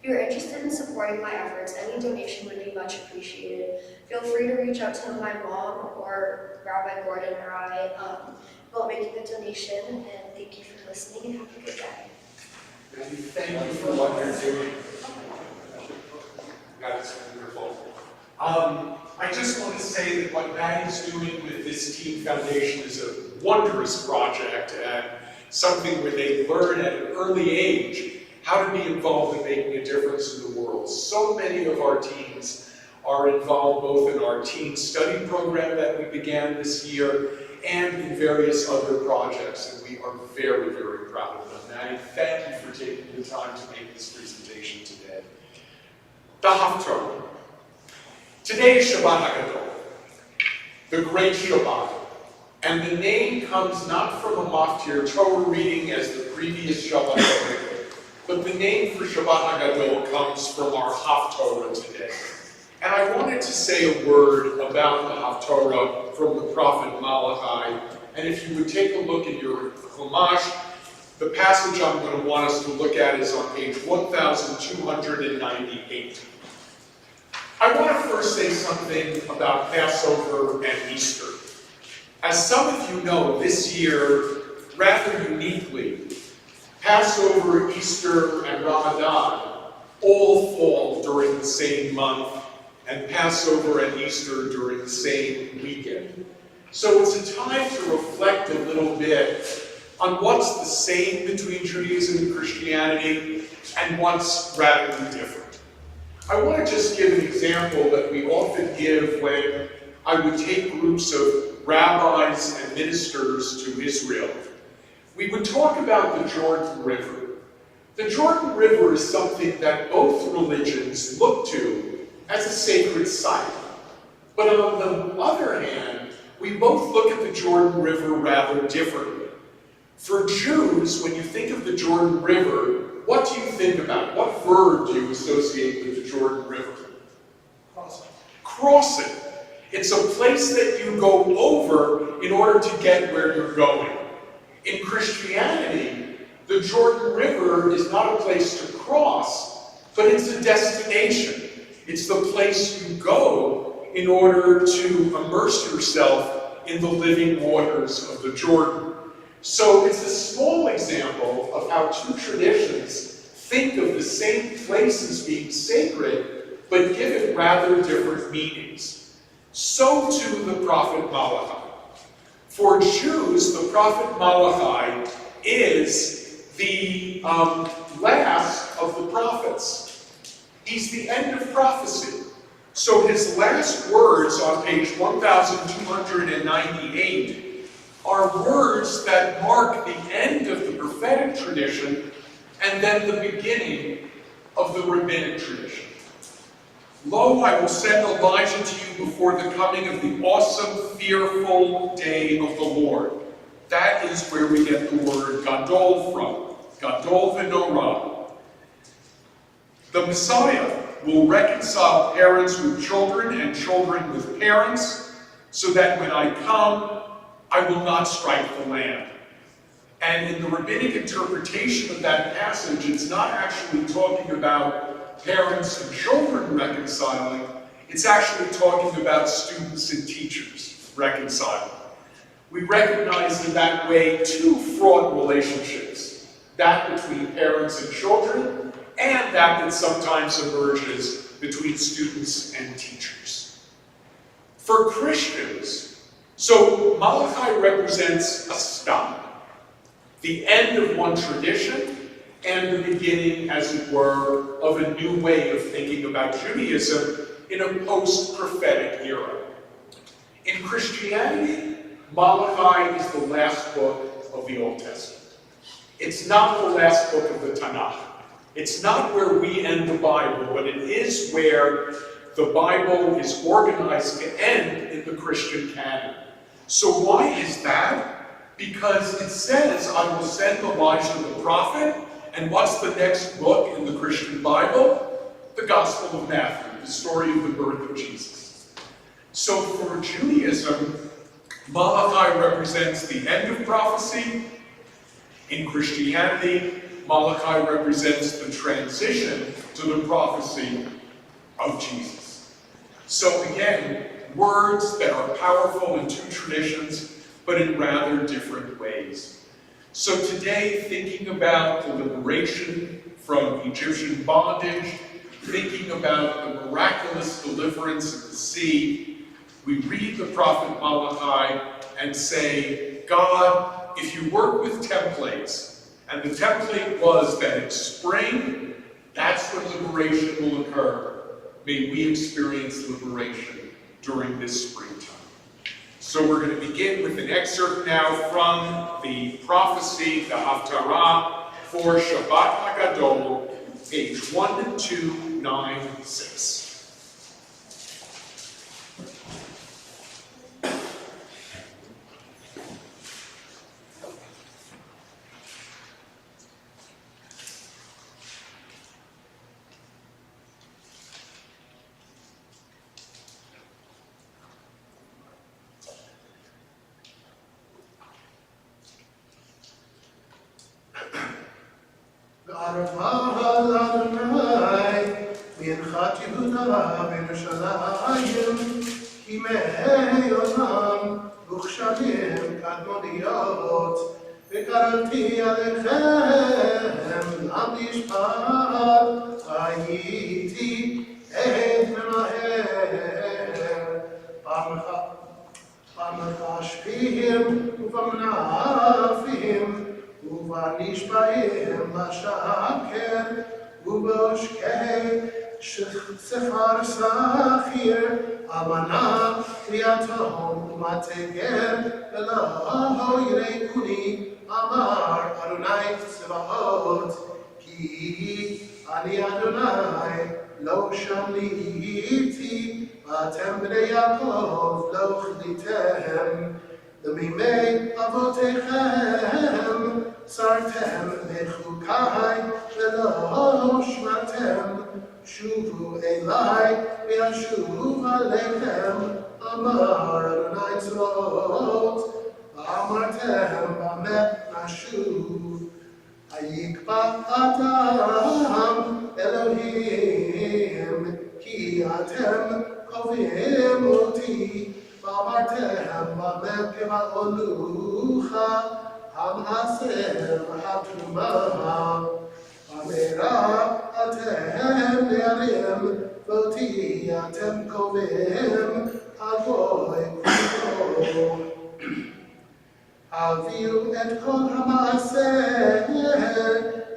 If you are interested in supporting my efforts, any donation would be much appreciated. Feel free to reach out to my mom or Rabbi Gordon or I about making a donation, and thank you for listening and have a good day. Thank you for what you're doing. That is wonderful. I just want to say that what Maddie's doing with this Teen Foundation is a wondrous project and something where they learn at an early age how to be involved in making a difference in the world. So many of our teens are involved both in our teen study program that we began this year and in various other projects, and we are very, very proud of them. Maddie, thank you for taking the time to make this presentation today. The Haftarah. Today is Shabbat HaGadol, the great Shabbat. And the name comes not from a Maftir Torah reading as the previous Shabbat, but the name for Shabbat HaGadol comes from our Haftorah today. And I wanted to say a word about the Haftorah from the prophet Malachi. And if you would take a look at your Chumash, the passage I'm going to want us to look at is on page 1298. I want to first say something about Passover and Easter. As some of you know, this year, rather uniquely, Passover, Easter, and Ramadan all fall during the same month, and Passover and Easter during the same weekend. So it's a time to reflect a little bit on what's the same between Judaism and Christianity and what's radically different. I want to just give an example that we often give when I would take groups of rabbis and ministers to Israel. We would talk about the Jordan River. The Jordan River is something that both religions look to as a sacred site. But on the other hand, we both look at the Jordan River rather differently. For Jews, when you think of the Jordan River, what do you think about? What verb do you associate with the Jordan River? Crossing. It's a place that you go over in order to get where you're going. In Christianity, the Jordan River is not a place to cross, but it's a destination. It's the place you go in order to immerse yourself in the living waters of the Jordan. So it's a small example of how two traditions think of the same place as being sacred, but give it rather different meanings. So too the prophet Malachi. For Jews, the prophet Malachi is the last of the prophets. He's the end of prophecy. So his last words on page 1298 are words that mark the end of the prophetic tradition and then the beginning of the rabbinic tradition. Lo, I will send Elijah to you before the coming of the awesome, fearful day of the Lord. That is where we get the word gadol from. Gadol v'norah. The Messiah will reconcile parents with children and children with parents, so that when I come, I will not strike the land. And in the rabbinic interpretation of that passage, it's not actually talking about parents and children reconciling, it's actually talking about students and teachers reconciling. We recognize in that way two fraught relationships, that between parents and children, and that sometimes emerges between students and teachers. For Christians, so Malachi represents a stop, the end of one tradition, and the beginning, as it were, of a new way of thinking about Judaism in a post-prophetic era. In Christianity, Malachi is the last book of the Old Testament. It's not the last book of the Tanakh. It's not where we end the Bible, but it is where the Bible is organized to end in the Christian canon. So why is that? Because it says, I will send Elijah the prophet, and what's the next book in the Christian Bible? The Gospel of Matthew, the story of the birth of Jesus. So for Judaism, Malachi represents the end of prophecy. In Christianity, Malachi represents the transition to the prophecy of Jesus. So again, words that are powerful in two traditions, but in rather different ways. So today, thinking about the liberation from Egyptian bondage, thinking about the miraculous deliverance of the sea, we read the prophet Malachi and say, God, if you work with templates, and the template was that it's spring, that's when liberation will occur. May we experience liberation during this springtime. So we're going to begin with an excerpt now from the prophecy, the Haftarah, for Shabbat HaGadol, page 1296. בירושלים, כימי עולם וכשלים קדמוניות, וקראתי עליכם למשפט, הייתי עד ממהר, במחשבים ובמנפים, ובנשבעים לשקר, ובעושקי שכר שכיר, אמנה ויתום ומתגר, ולא יראוני, אמר אדוני צבאות, כי אני אדוני לא שליתי, ואתם בני יעקב לא כליתם, למימי אבותיכם סרתם בחוקי ולא שמרתם, שובו אליי וישוב עליכם, אמר אדוני צבאות, ואמרתם במה נשוב, היקבע אדם אלוהים, כי אתם קובעים אותי, ואמרתם במה כמעונוכה, המעשר התרומה, אמירה אתם נערים, ואותי אתם קובעים, אבוי כבודו. הביאו את כל המעשר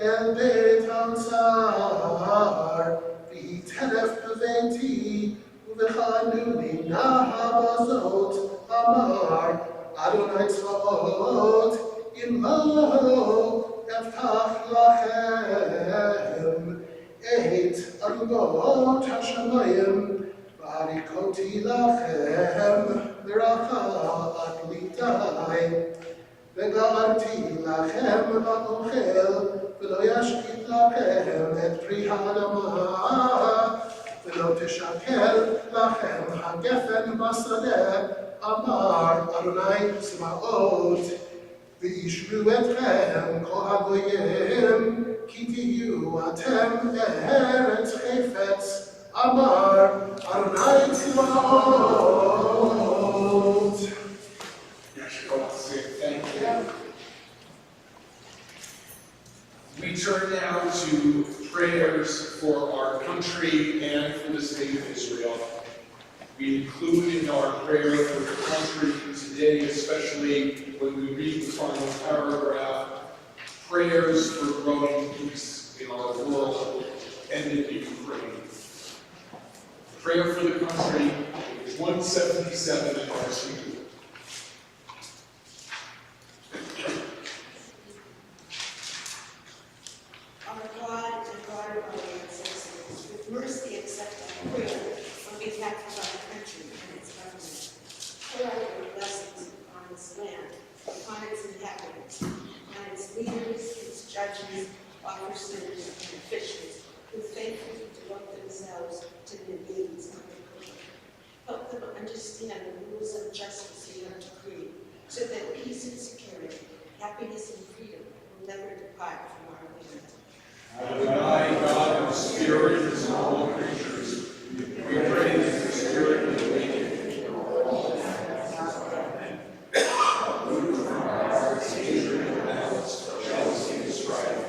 אל בית האוצר, ויהי טרף בביתי, ובחנוני נא בזאת, אמר אדוני צבאות, אם לא אבטח לכם את ארובות השמיים, ואריקותי לכם ברכה עד לידי, וגרתי לכם באוכל, ולא ישחית לכם את פרי האדמה, ולא תשקר לכם הגפן בשדה, אמר אדוני צבאות, וישבו אתכם כל הגויים, כי תהיו אתם בארץ חפץ, אמר אדוני צבאות. Thank you. We turn now to prayers for our country and for the state of Israel. We include in our prayer for the country today, especially when we read the final paragraph, prayers for growing peace in our world and in the Ukraine. Prayer for the country is 177 in our speaker. Our God and God of our ancestors, with mercy accept our prayer on behalf of our country and its government. Pour out your blessings upon this land, upon its inhabitants, on its leaders, its judges, officers, and officials, who faithfully devote themselves to the needs of the people. Help them understand the rules of justice you have decreed, so that peace and security, happiness and freedom will never depart from our land. Adonai, God of spirits and all creatures, we pray that the Spirit will awaken all root from our hearts hatred and malice, jealousy and strife.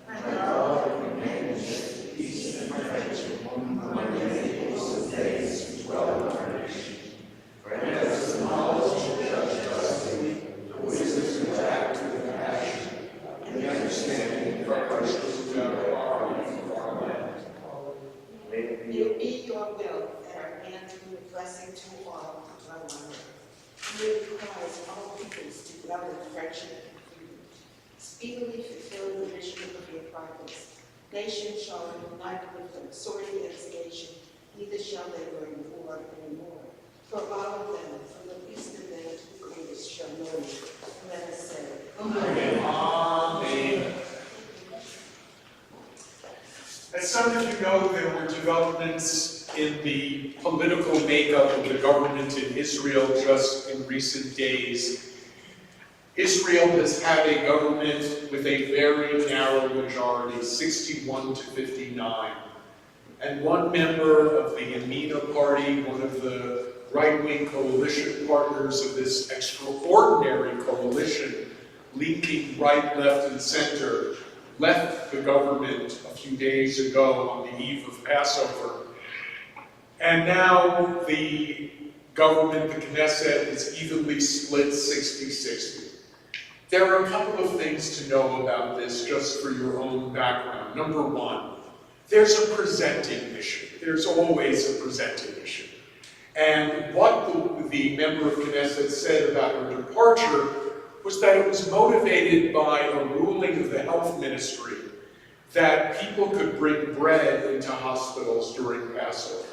And God will remain peace and friendship among the peoples and faiths who dwell in our nation. Grant us the knowledge to judge justly, the wisdom to act with compassion, and the understanding for our children. May it be your will that our land be a blessing to all who dwell on it. May it cause all peoples to dwell in friendship and freedom, speedily fulfilling the mission of your prophets. Nation shall unite with them, sword against nation, neither shall they learn war anymore. For all of them, from the least of them to the greatest, shall know you. Let us say, Amen. Amen. As some of you know, there were developments in the political makeup of the government in Israel just in recent days. Israel has had a government with a very narrow majority, 61 to 59. and one member of the Yamina Party, one of the right-wing coalition partners of this extraordinary coalition, linking right, left, and center, left the government a few days ago on the eve of Passover. And now the government, the Knesset, is evenly split 60-60. There are a couple of things to know about this, just for your own background. Number one, there's a presenting issue. There's always a presenting issue. And what the member of Knesset said about her departure was that it was motivated by a ruling of the health ministry that people could bring bread into hospitals during Passover.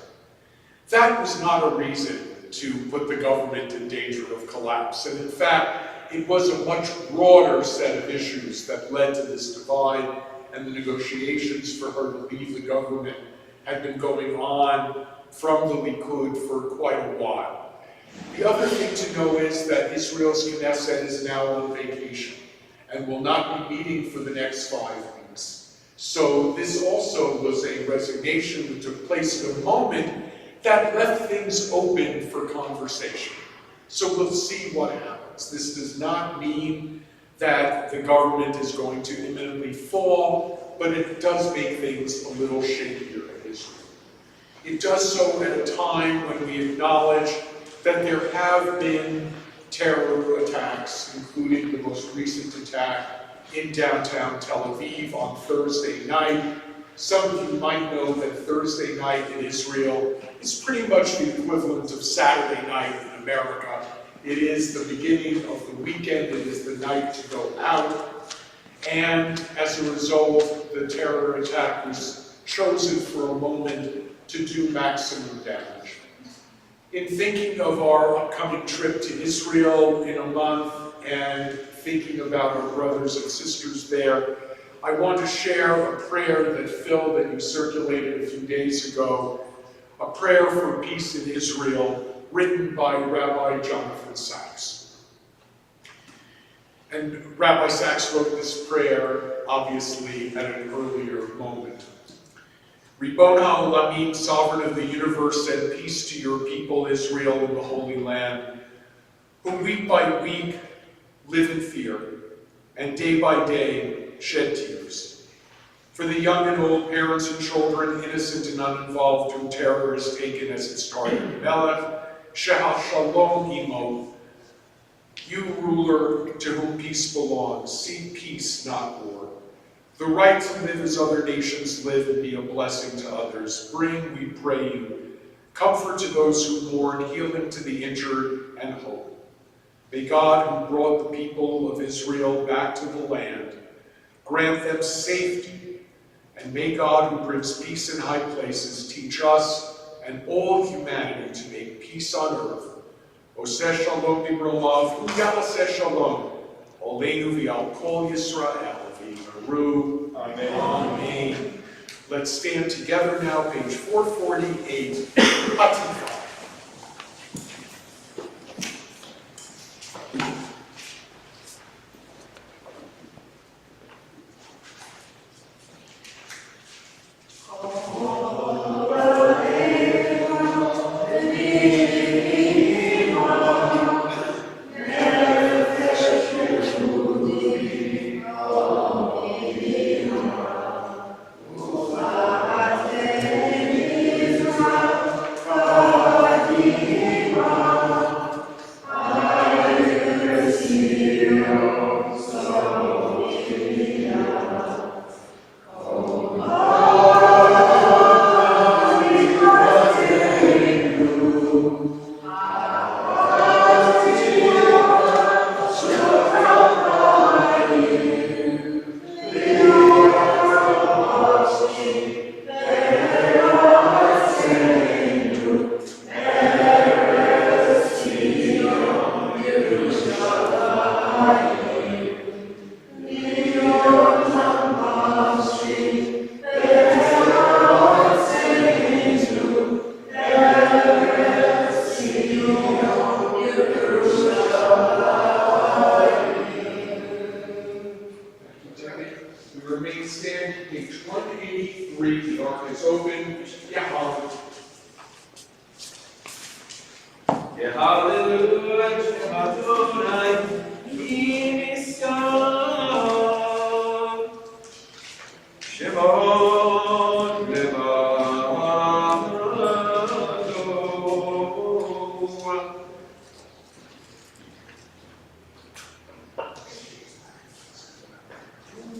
That was not a reason to put the government in danger of collapse. And in fact, it was a much broader set of issues that led to this divide, and the negotiations for her to leave the government had been going on from the Likud for quite a while. The other thing to know is that Israel's Knesset is now on vacation and will not be meeting for the next 5 weeks. So this also was a resignation that took place at a moment that left things open for conversation. So we'll see what happens. This does not mean that the government is going to imminently fall, but it does make things a little shakier in Israel. It does so at a time when we acknowledge that there have been terror attacks, including the most recent attack in downtown Tel Aviv on Thursday night. Some of you might know that Thursday night in Israel is pretty much the equivalent of Saturday night in America. It is the beginning of the weekend, it is the night to go out, and as a result, the terror attack was chosen for a moment to do maximum damage. In thinking of our upcoming trip to Israel in a month and thinking about our brothers and sisters there, I want to share a prayer that Phil, that you circulated a few days ago, a prayer for peace in Israel, written by Rabbi Jonathan Sachs. And Rabbi Sachs wrote this prayer, obviously, at an earlier moment. Ribbon HaOlamim, sovereign of the universe, send peace to your people, Israel, in the Holy Land, who week by week live in fear, and day by day shed tears. For the young and old, parents and children, innocent and uninvolved, whom terror has taken as its target. Melech, Shehal Shalom Imo, you ruler to whom peace belongs, seek peace, not war. The right to live as other nations live and be a blessing to others. Bring, we pray you, comfort to those who mourn, healing to the injured, and hope. May God, who brought the people of Israel back to the land, grant them safety, and may God, who brings peace in high places, teach us and all humanity to make peace on earth. Oseh shalom b'romav, u'yaseh shalom, oleinu v'al kol Yisrael. Amen. Amen. Let's stand together now, page 448, Hatifa. Oh, remain standing, page 183, the ark is open. Yahweh. Hallelujah, Adonai, Yisrael. Shemot levado.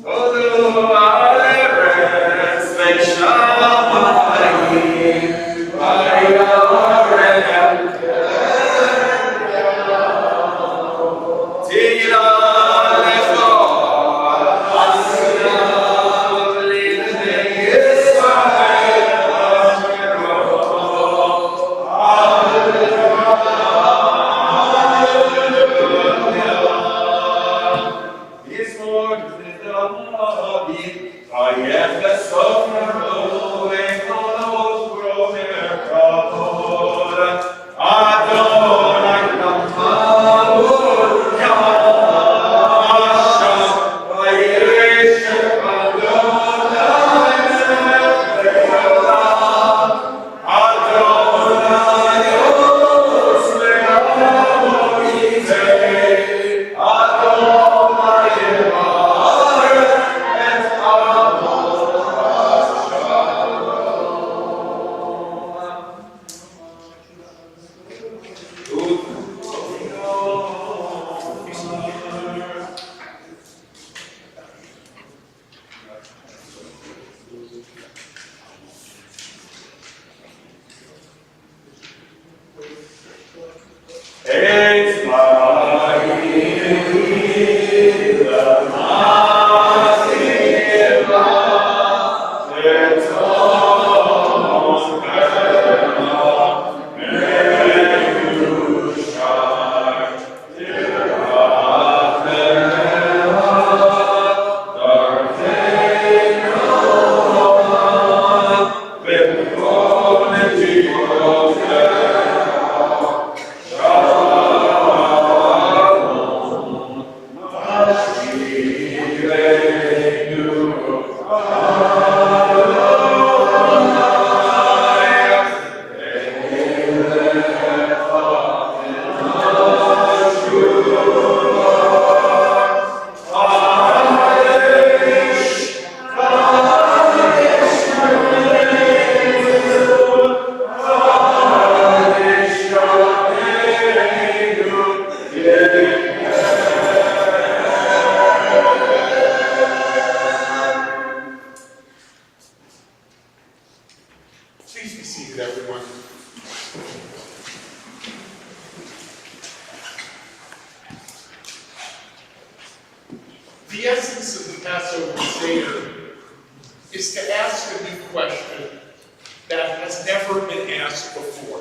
Odu aleres ve'shamayim, vayarem tira lecho, asyav lidnei Please be seated, everyone. The essence of the Passover Seder is to ask a new question that has never been asked before.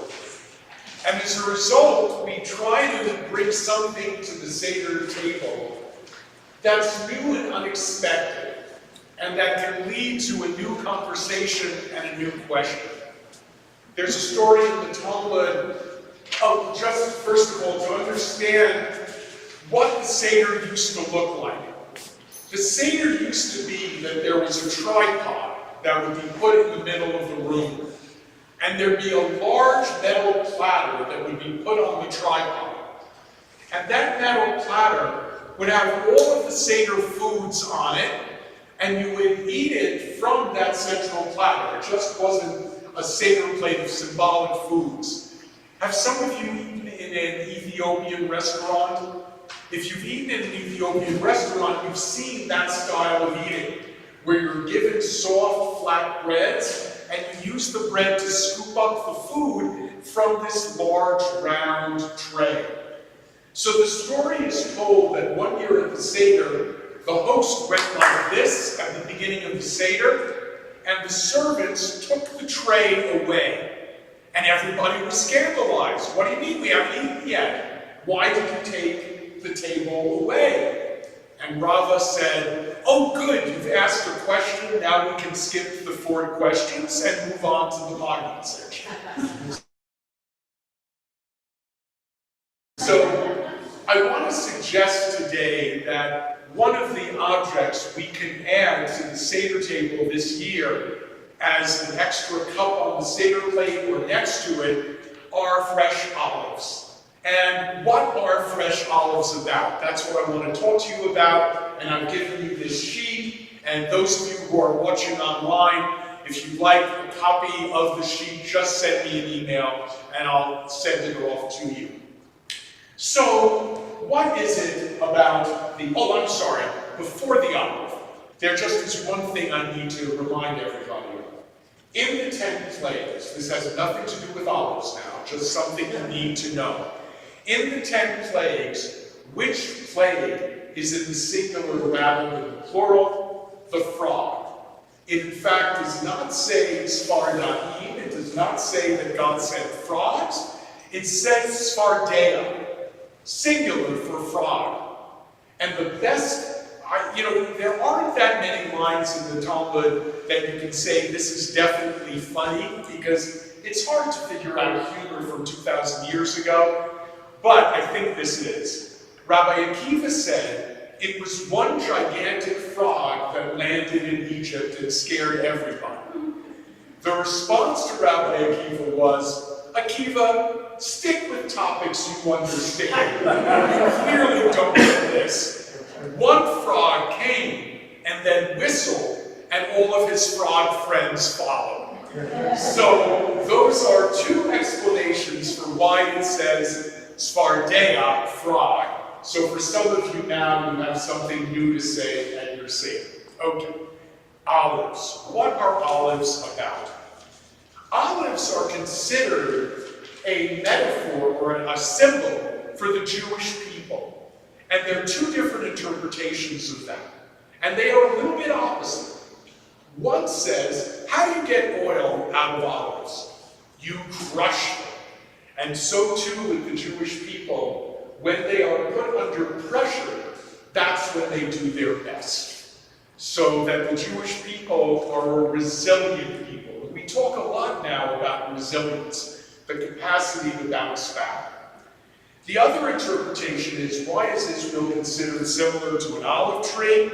And as a result, we try to bring something to the Seder table that's new and unexpected, and that can lead to a new conversation and a new question. There's a story in the Talmud, just first of all, to understand what the Seder used to look like. The Seder used to be that there was a tripod that would be put in the middle of the room, and there'd be a large metal platter that would be put on the tripod. And that metal platter would have all of the Seder foods on it, and you would eat it from that central platter. It just wasn't a Seder plate of symbolic foods. Have some of you eaten in an Ethiopian restaurant? If you've eaten in an Ethiopian restaurant, you've seen that style of eating, where you're given soft, flat breads, and you use the bread to scoop up the food from this large, round tray. So the story is told that one year at the Seder, the host went like this at the beginning of the Seder, and the servants took the tray away. And everybody was scandalized. What do you mean? We haven't eaten yet. Why did you take the table away? And Rava said, oh good, you've asked a question, now we can skip the 4 questions and move on to the Magid section. So I want to suggest today that one of the objects we can add to the Seder table this year as an extra cup on the Seder plate or next to it are fresh olives. And what are fresh olives about? That's what I want to talk to you about, and I've given you this sheet, and those of you who are watching online, if you'd like a copy of the sheet, just send me an email and I'll send it off to you. So, what is it about the, before the olive, there just is one thing I need to remind everybody of. In the 10 plagues, this has nothing to do with olives now, just something you need to know. In the 10 plagues, which plague is in the singular rather than the plural? The frog. It in fact does not say Sfardaim, it does not say that God sent frogs, it says Sfardea, singular for frog. And the best, there aren't that many lines in the Talmud that you can say this is definitely funny, because it's hard to figure out humor from 2,000 years ago, but I think this is. Rabbi Akiva said, it was one gigantic frog that landed in Egypt and scared everybody. The response to Rabbi Akiva was, Akiva, stick with topics you understand. You clearly don't know this. One frog came and then whistled, and all of his frog friends followed. So those are two explanations for why it says Sfardea, frog. So for some of you now, you have something new to say at your Seder. Okay, olives. What are olives about? Olives are considered a metaphor or a symbol for the Jewish people. And there are two different interpretations of that. And they are a little bit opposite. One says, how do you get oil out of olives? You crush them. And so too with the Jewish people. When they are put under pressure, that's when they do their best. So that the Jewish people are a resilient people. We talk a lot now about resilience, the capacity to bounce back. The other interpretation is, why is Israel considered similar to an olive tree?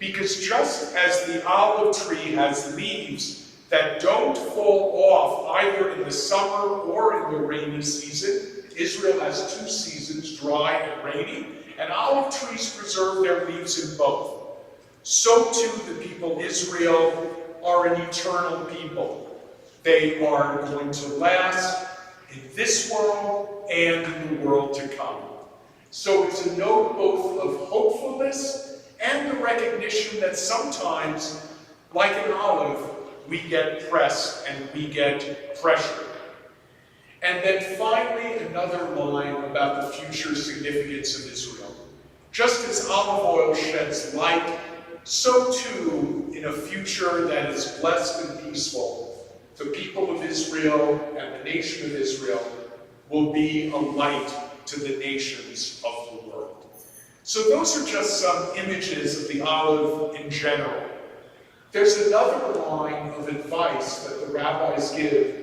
Because just as the olive tree has leaves that don't fall off either in the summer or in the rainy season, Israel has two seasons, dry and rainy, and olive trees preserve their leaves in both. So too the people Israel are an eternal people. They are going to last in this world and in the world to come. So it's a note both of hopefulness and the recognition that sometimes, like an olive, we get pressed and we get pressured. And then finally, another line about the future significance of Israel. Just as olive oil sheds light, so too, in a future that is blessed and peaceful, the people of Israel and the nation of Israel will be a light to the nations of the world. So those are just some images of the olive in general. There's another line of advice that the rabbis give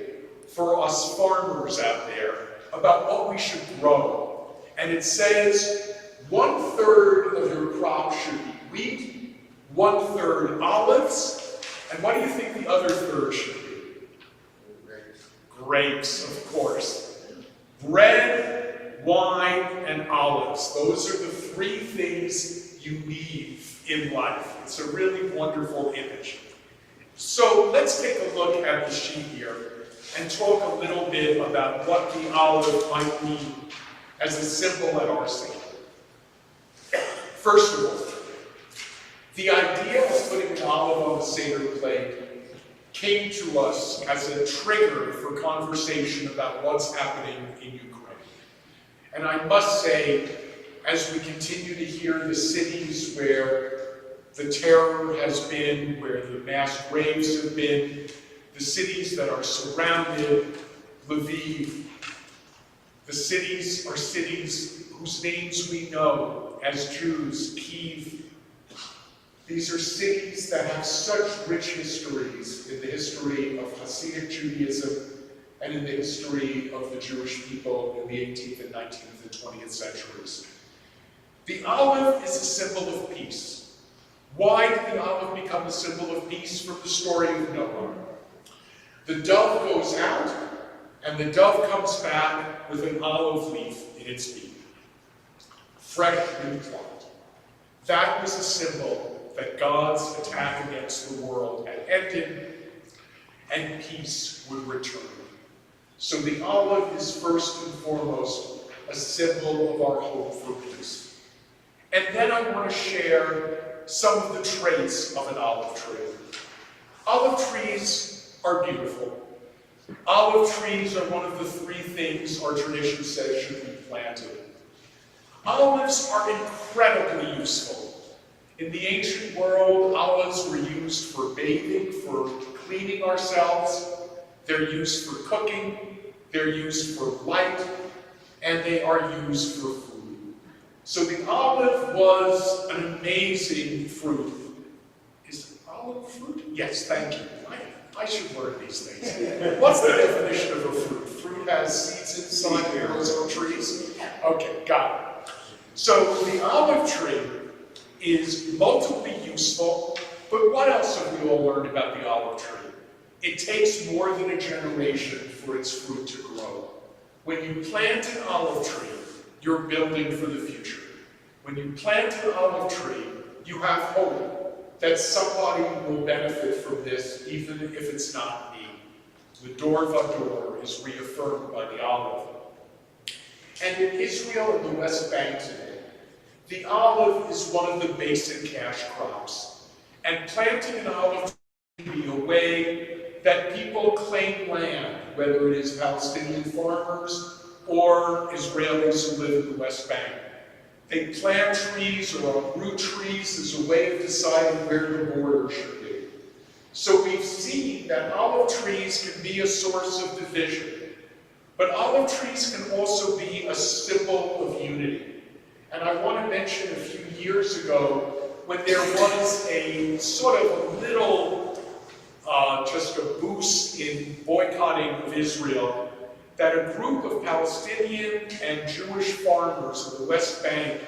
for us farmers out there about what we should grow. And it says 1/3 of your crop should be wheat, 1/3 olives, and what do you think the other third should be? Grapes, of course. Bread, wine, and olives. Those are the three things you need in life. It's a really wonderful image. So let's take a look at the sheet here and talk a little bit about what the olive might mean as a symbol at our Seder. First of all, the idea of putting an olive on the Seder plate came to us as a trigger for conversation about what's happening in Ukraine. And I must say, as we continue to hear the cities where the terror has been, where the mass graves have been, the cities that are surrounded, Lviv, the cities are cities whose names we know as Jews, Kyiv. These are cities that have such rich histories in the history of Hasidic Judaism and in the history of the Jewish people in the 18th and 19th and 20th centuries. The olive is a symbol of peace. Why did the olive become a symbol of peace? From the story of Noah. The dove goes out, and the dove comes back with an olive leaf in its beak. Freshly plucked. That was a symbol that God's attack against the world had ended, and peace would return. So the olive is first and foremost a symbol of our hope for peace. And then I want to share some of the traits of an olive tree. Olive trees are beautiful. Olive trees are one of the three things our tradition says should be planted. Olives are incredibly useful. In the ancient world, olives were used for bathing, for cleaning ourselves. They're used for cooking. They're used for light. And they are used for food. So the olive was an amazing fruit. Is olive fruit? Yes, thank you. I should learn these things. What's the definition of a fruit? Fruit has seeds inside and grows on trees? Okay, got it. So the olive tree is multiply useful, but what else have we all learned about the olive tree? It takes more than a generation for its fruit to grow. When you plant an olive tree, you're building for the future. When you plant an olive tree, you have hope that somebody will benefit from this, even if it's not me. The dor vador is reaffirmed by the olive. And in Israel and the West Bank today, the olive is one of the basic cash crops. And planting an olive tree can be a way that people claim land, whether it is Palestinian farmers or Israelis who live in the West Bank. They plant trees or uproot trees as a way of deciding where the border should be. So we've seen that olive trees can be a source of division, but olive trees can also be a symbol of unity. And I want to mention a few years ago when there was a sort of a little, just a boost in boycotting of Israel, that a group of Palestinian and Jewish farmers in the West Bank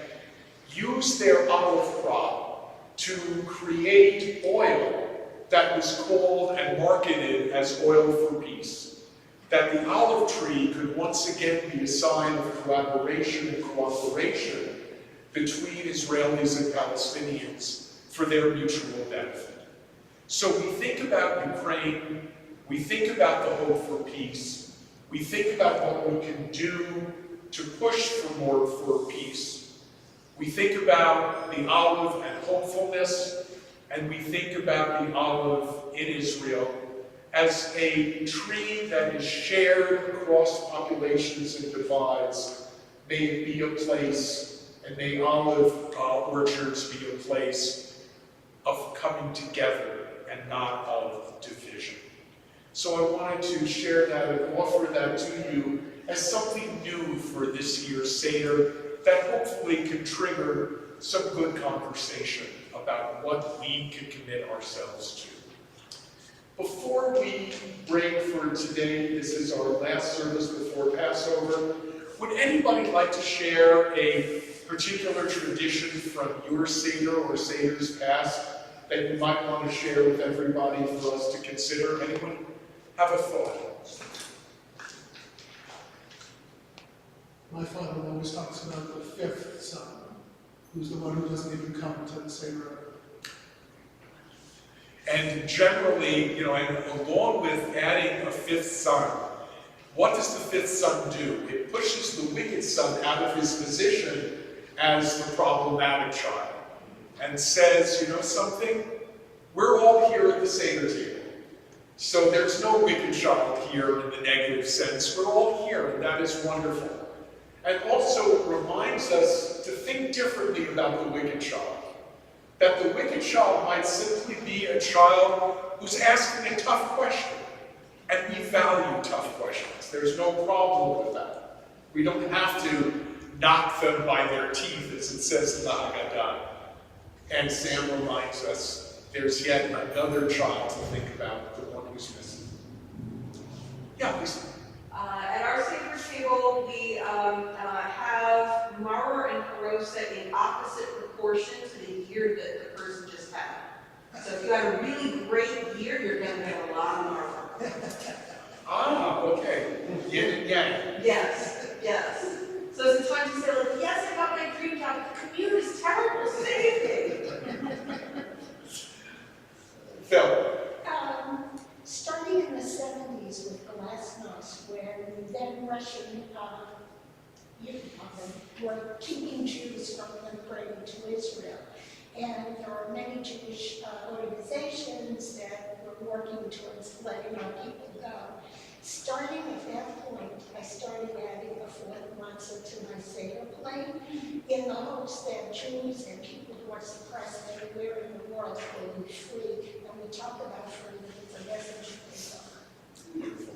used their olive crop to create oil that was called and marketed as oil for peace. That the olive tree could once again be a sign of collaboration and cooperation between Israelis and Palestinians for their mutual benefit. So we think about Ukraine, we think about the hope for peace, we think about what we can do to push for peace. We think about the olive and hopefulness, and we think about the olive in Israel as a tree that is shared across populations and divides. May it be a place, and may olive orchards be a place of coming together and not of division. So I wanted to share that and offer that to you as something new for this year's Seder that hopefully can trigger some good conversation about what we can commit ourselves to. Before we break for today, this is our last service before Passover, would anybody like to share a particular tradition from your Seder or Seders past that you might want to share with everybody for us to consider? Anyone have a thought? My father always talks about the fifth son, who's the one who doesn't even come to the Seder. And generally, and along with adding a fifth son, what does the fifth son do? It pushes the wicked son out of his position as the problematic child and says, you know something? We're all here at the Seder table. So there's no wicked child here in the negative sense. We're all here, and that is wonderful. And also it reminds us to think differently about the wicked child. That the wicked child might simply be a child who's asking a tough question. And we value tough questions. There's no problem with that. We don't have to knock them by their teeth, as it says in the Haggadah. And Sam reminds us there's yet another child to think about, the one who's missing. Yeah, please. At our Seder table, we have maror and karosa in opposite proportion to the year that the person just had. So if you had a really great year, you're going to have a lot of maror. Ah, okay. Yin and yang. Yes, yes. So it's a time to say, like, yes, I got my dream job, but the commute is terrible, save me. Phil. Starting in the 70s with Glasnost, when then Russian were keeping Jews from immigrating to Israel. And there are many Jewish organizations that were working towards letting our people go. Starting at that point, I started adding a fourth matzah to my Seder plate in the hopes that Jews and people who are suppressed everywhere in the world will be free. And we talk about freedom, it's a message of freedom. Beautiful.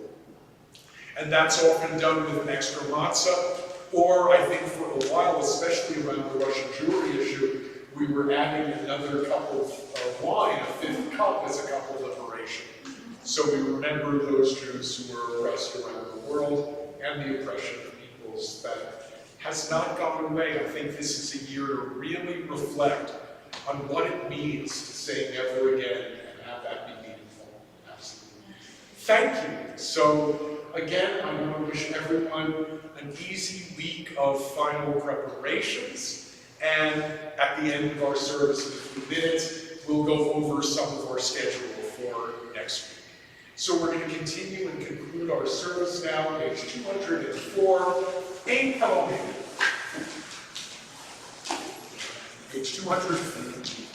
And that's often done with an extra matzah, or I think for a while, especially around the Russian Jewry issue, we were adding another cup of wine, a fifth cup, as a cup of liberation. So we remember those Jews who were oppressed around the world and the oppression of peoples that has not gone away. I think this is a year to really reflect on what it means to say never again and have that be meaningful. Absolutely. Thank you. So again, I want to wish everyone an easy week of final preparations. And at the end of our service in a few minutes, we'll go over some of our schedule for next week. So we're going to continue and conclude our service now, page 204. Aim, hello, page 204.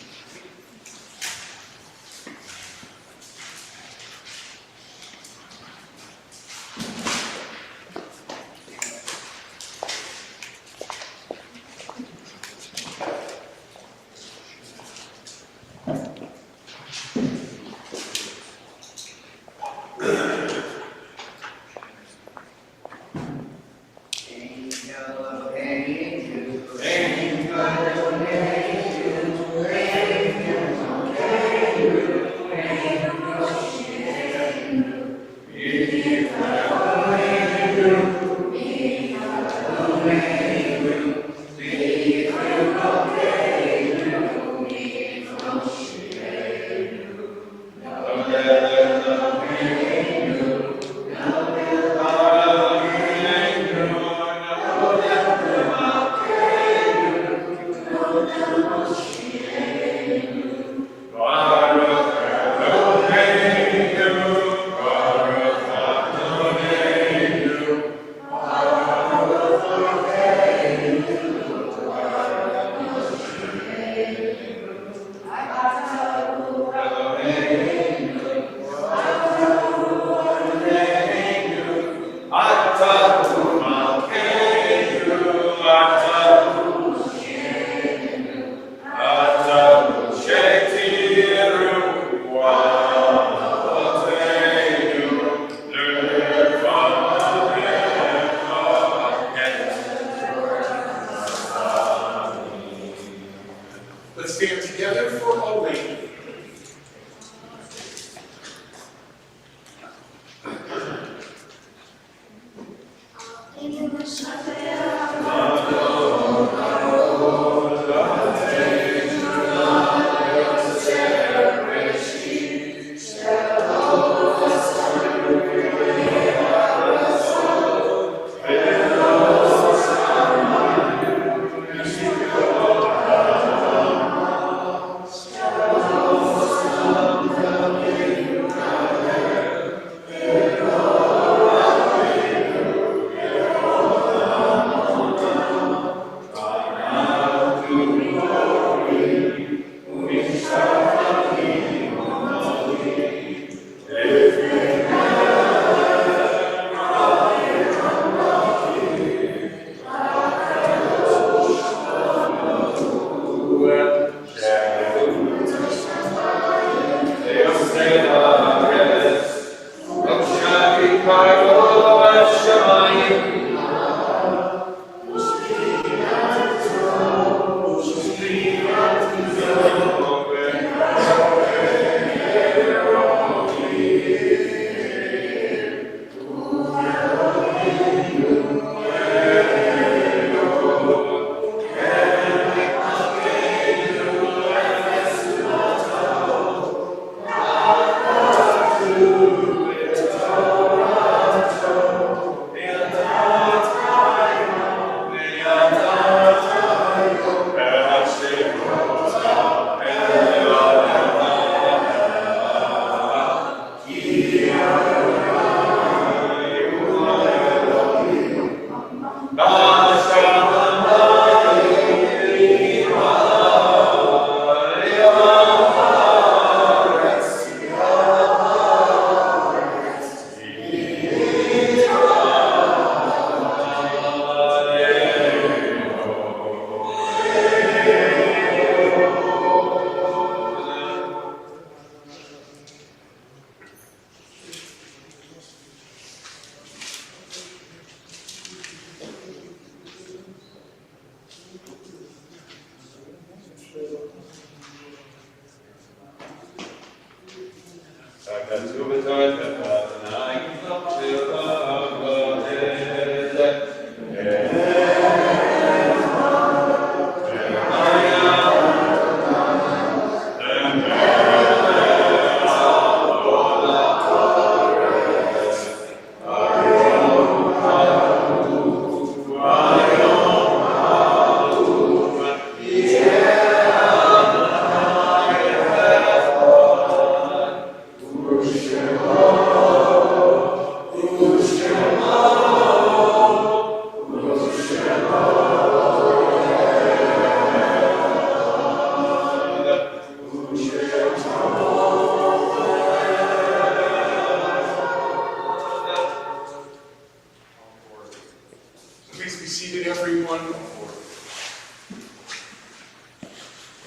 Please be seated, everyone.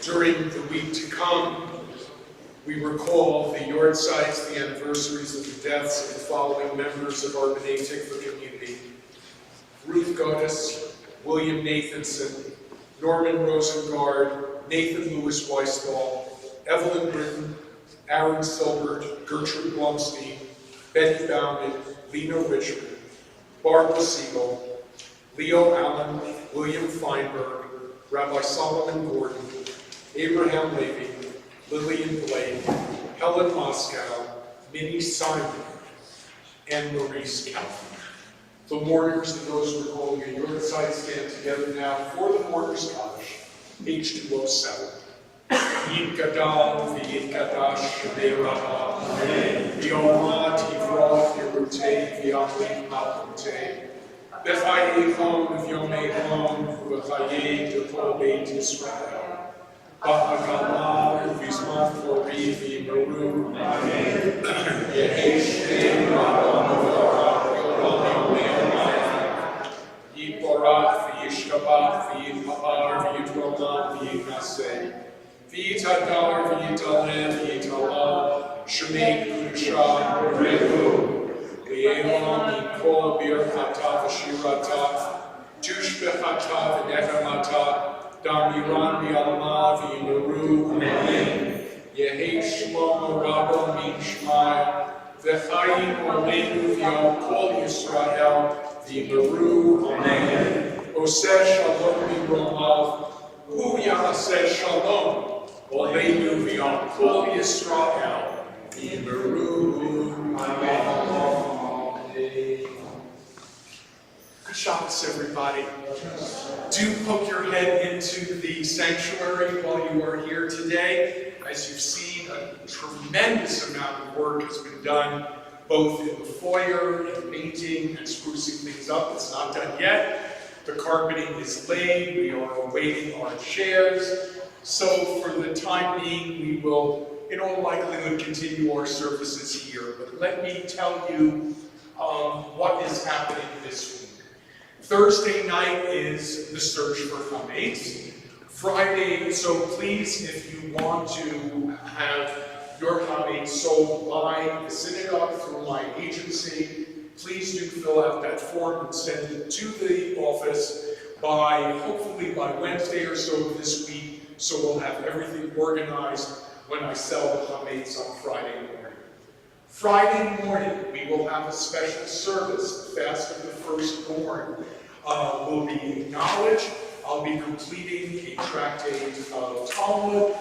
During the week to come, we recall the Yardsides, the anniversaries of the deaths of the following members of our B'nai Tikva community: Ruth Goddess, William Nathanson, Norman Rosengard, Nathan Lewis Weisthal, Evelyn Britton, Aaron Silbert, Gertrude Blumstein, Betty Bauman, Lena Richmond, Barbara Siegel, Leo Allen, William Feinberg, Rabbi Solomon Gordon, Abraham Levy, Lillian Blake, Helen Moscow, Minnie Simon, and Maurice Kaufman. The mourners and those recalling a Yardeside stand together now for the mourners' Kaddish, H207. Yid Gadal, V'yid Gadash, Shemei Rabbah, V'yomad Yivrach Yerutei, V'yamid Malchutei, B'chayei Chom, V'yomei Chom, V'chayei D'kol Beit Yisrael, B'hagala, V'yizman Fori, V'yimeru, Yehei Shnei Rabbah, Yiporat, V'yishtabach, V'yitpa'ar, V'yitromah, V'yitnaseh, V'yitadar, V'yitaleh, V'yitalah, Shemei Kudusha, Rehu, V'yelam Yikol Birchata V'shirata, Tush B'chata V'nechamata, Damiran V'yalama V'yimeru, Amen. Yehei Shlomo Rabbo Min Shmai, V'chayim Olenu V'yal Kol Yisrael, V'yimeru, Amen. Oseh Shalom V'romav, Hu Yaseh Shalom, Olenu V'yal Kol Yisrael, V'yimeru, Amen. Good Shabbos, everybody. Do poke your head into the sanctuary while you are here today. As you've seen, a tremendous amount of work has been done, both in the foyer and painting and sprucing things up. It's not done yet. The carpeting is laid. We are awaiting our chairs. So for the time being, we will, in all likelihood, continue our services here. But let me tell you what is happening this week. Thursday night is the search for Chametz. Friday, so please, if you want to have your Chametz sold by the synagogue through my agency, please do fill out that form and send it to the office hopefully by Wednesday or so this week, so we'll have everything organized when I sell the Chametz on Friday morning. Friday morning, we will have a special service. The fast of the firstborn will be acknowledged. I'll be completing a tractate of Talmud.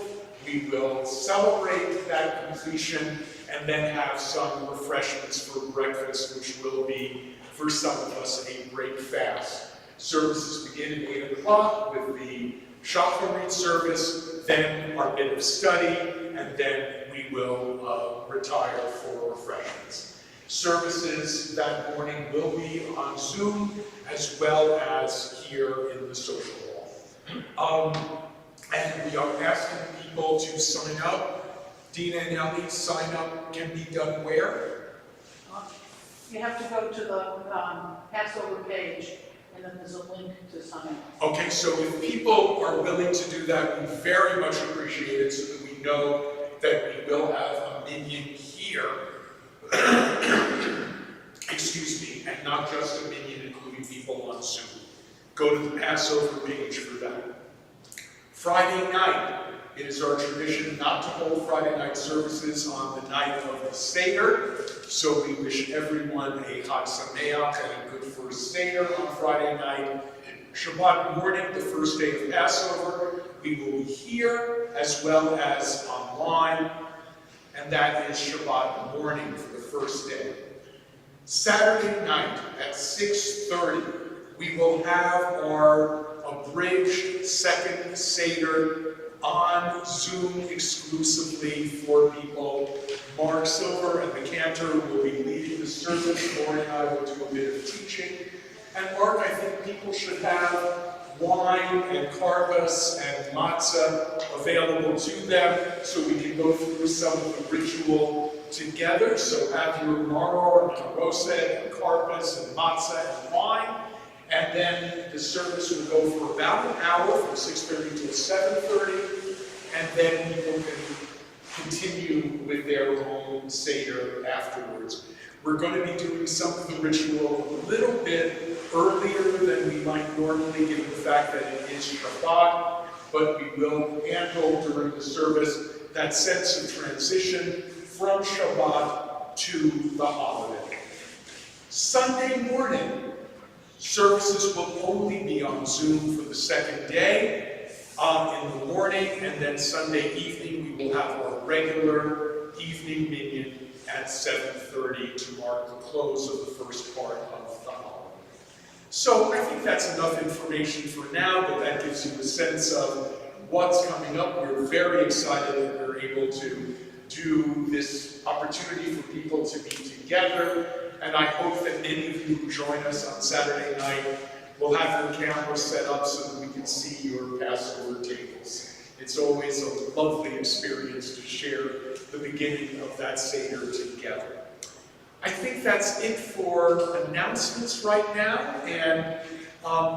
We will celebrate that completion and then have some refreshments for breakfast, which will be, for some of us, a break fast. Services begin at 8 o'clock with the Shacharit service, then our bit of study, and then we will retire for refreshments. Services that morning will be on Zoom, as well as here in the social hall. And we are asking people to sign up. Dina and Ellie, sign up can be done where? You have to go to the Passover page, and then there's a link to sign up. Okay, so if people are willing to do that, we very much appreciate it, so that we know that we will have a minion here. Excuse me, and not just a minion, including people on Zoom. Go to the Passover page for that. Friday night, It is our tradition not to hold Friday night services on the night of the Seder, so we wish everyone a Chag Sameach and a good first Seder on Friday night. Shabbat morning, the first day of Passover, we will be here as well as online, and that is Shabbat morning for the first day. Saturday night at 6:30, we will have our abridged second Seder on Zoom exclusively for people. Mark Silver and the cantor will be leading the service. Lauren and I will do a bit of teaching. And Mark, I think people should have wine and karpas and matzah available to them so we can go through some of the ritual together. So have your maror and karoset and karpas and matzah and wine. And then the service will go for about an hour from 6:30 to 7:30. And then people can continue with their own Seder afterwards. We're going to be doing some of the ritual a little bit earlier than we might normally, given the fact that it is Shabbat, but we will handle during the service that sense of transition from Shabbat to the holiday. Sunday morning, services will only be on Zoom for the second day in the morning, and then Sunday evening we will have our regular evening minyan at 7:30 to mark the close of the first part of the holiday. So I think that's enough information for now, but that gives you a sense of what's coming up. We're very excited that we're able to do this opportunity for people to be together, and I hope that many of you who join us on Saturday night will have your cameras set up so that we can see your Passover tables. It's always a lovely experience to share the beginning of that Seder together. I think that's it for announcements right now, and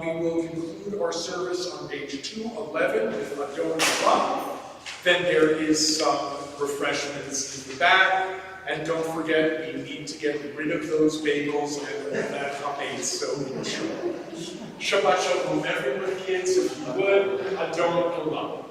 we will conclude our service on page 211 with Adon Rabbi. Then there is some refreshments in the back, and don't forget, we need to get rid of those bagels and all that hummus, so enjoy. Shabbat Shalom, everyone, kids, if you would, Adon Rabbi.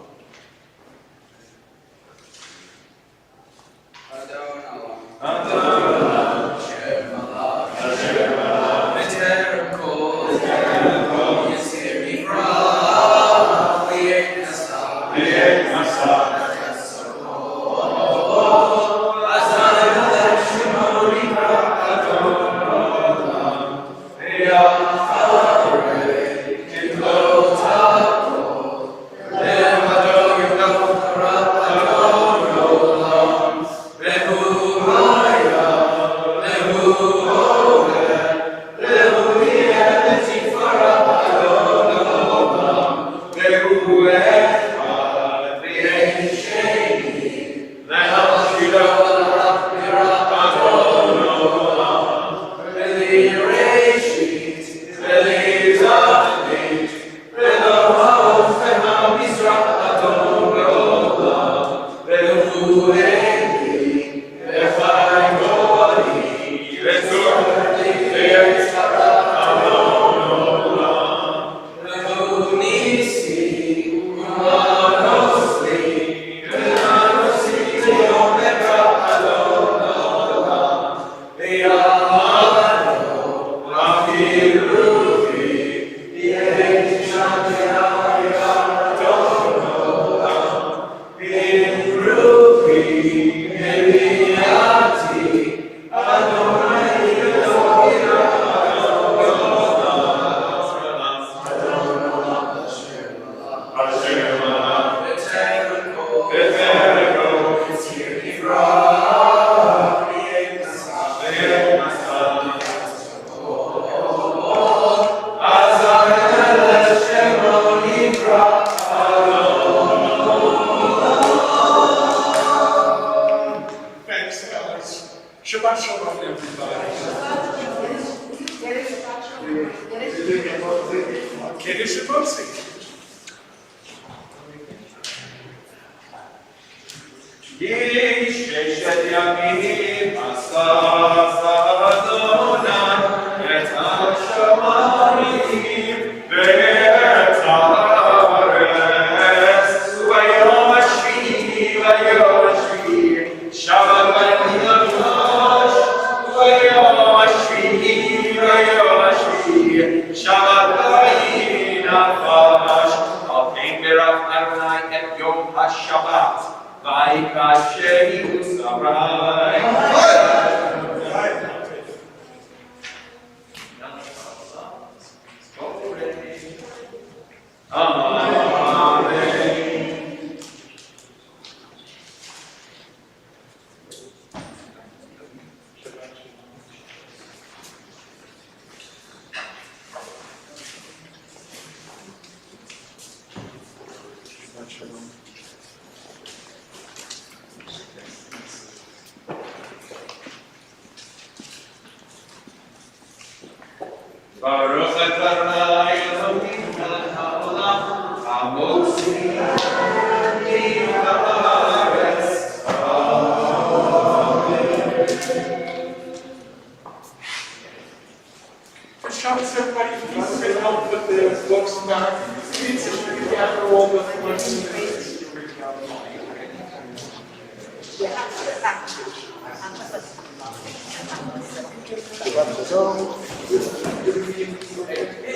Shabbat Shalom, everybody. Kiddush and Mosey. ששת ימים עשה אדוני את השמיים ואת הארץ, וביום השביעי Shehi Usarai. Amen. Baruch Adonai Elohim melech haolam, hamotzi haaretz. For Shabbos, everybody, please sit help put the books back. Please gather all the books. Shabbat shalom.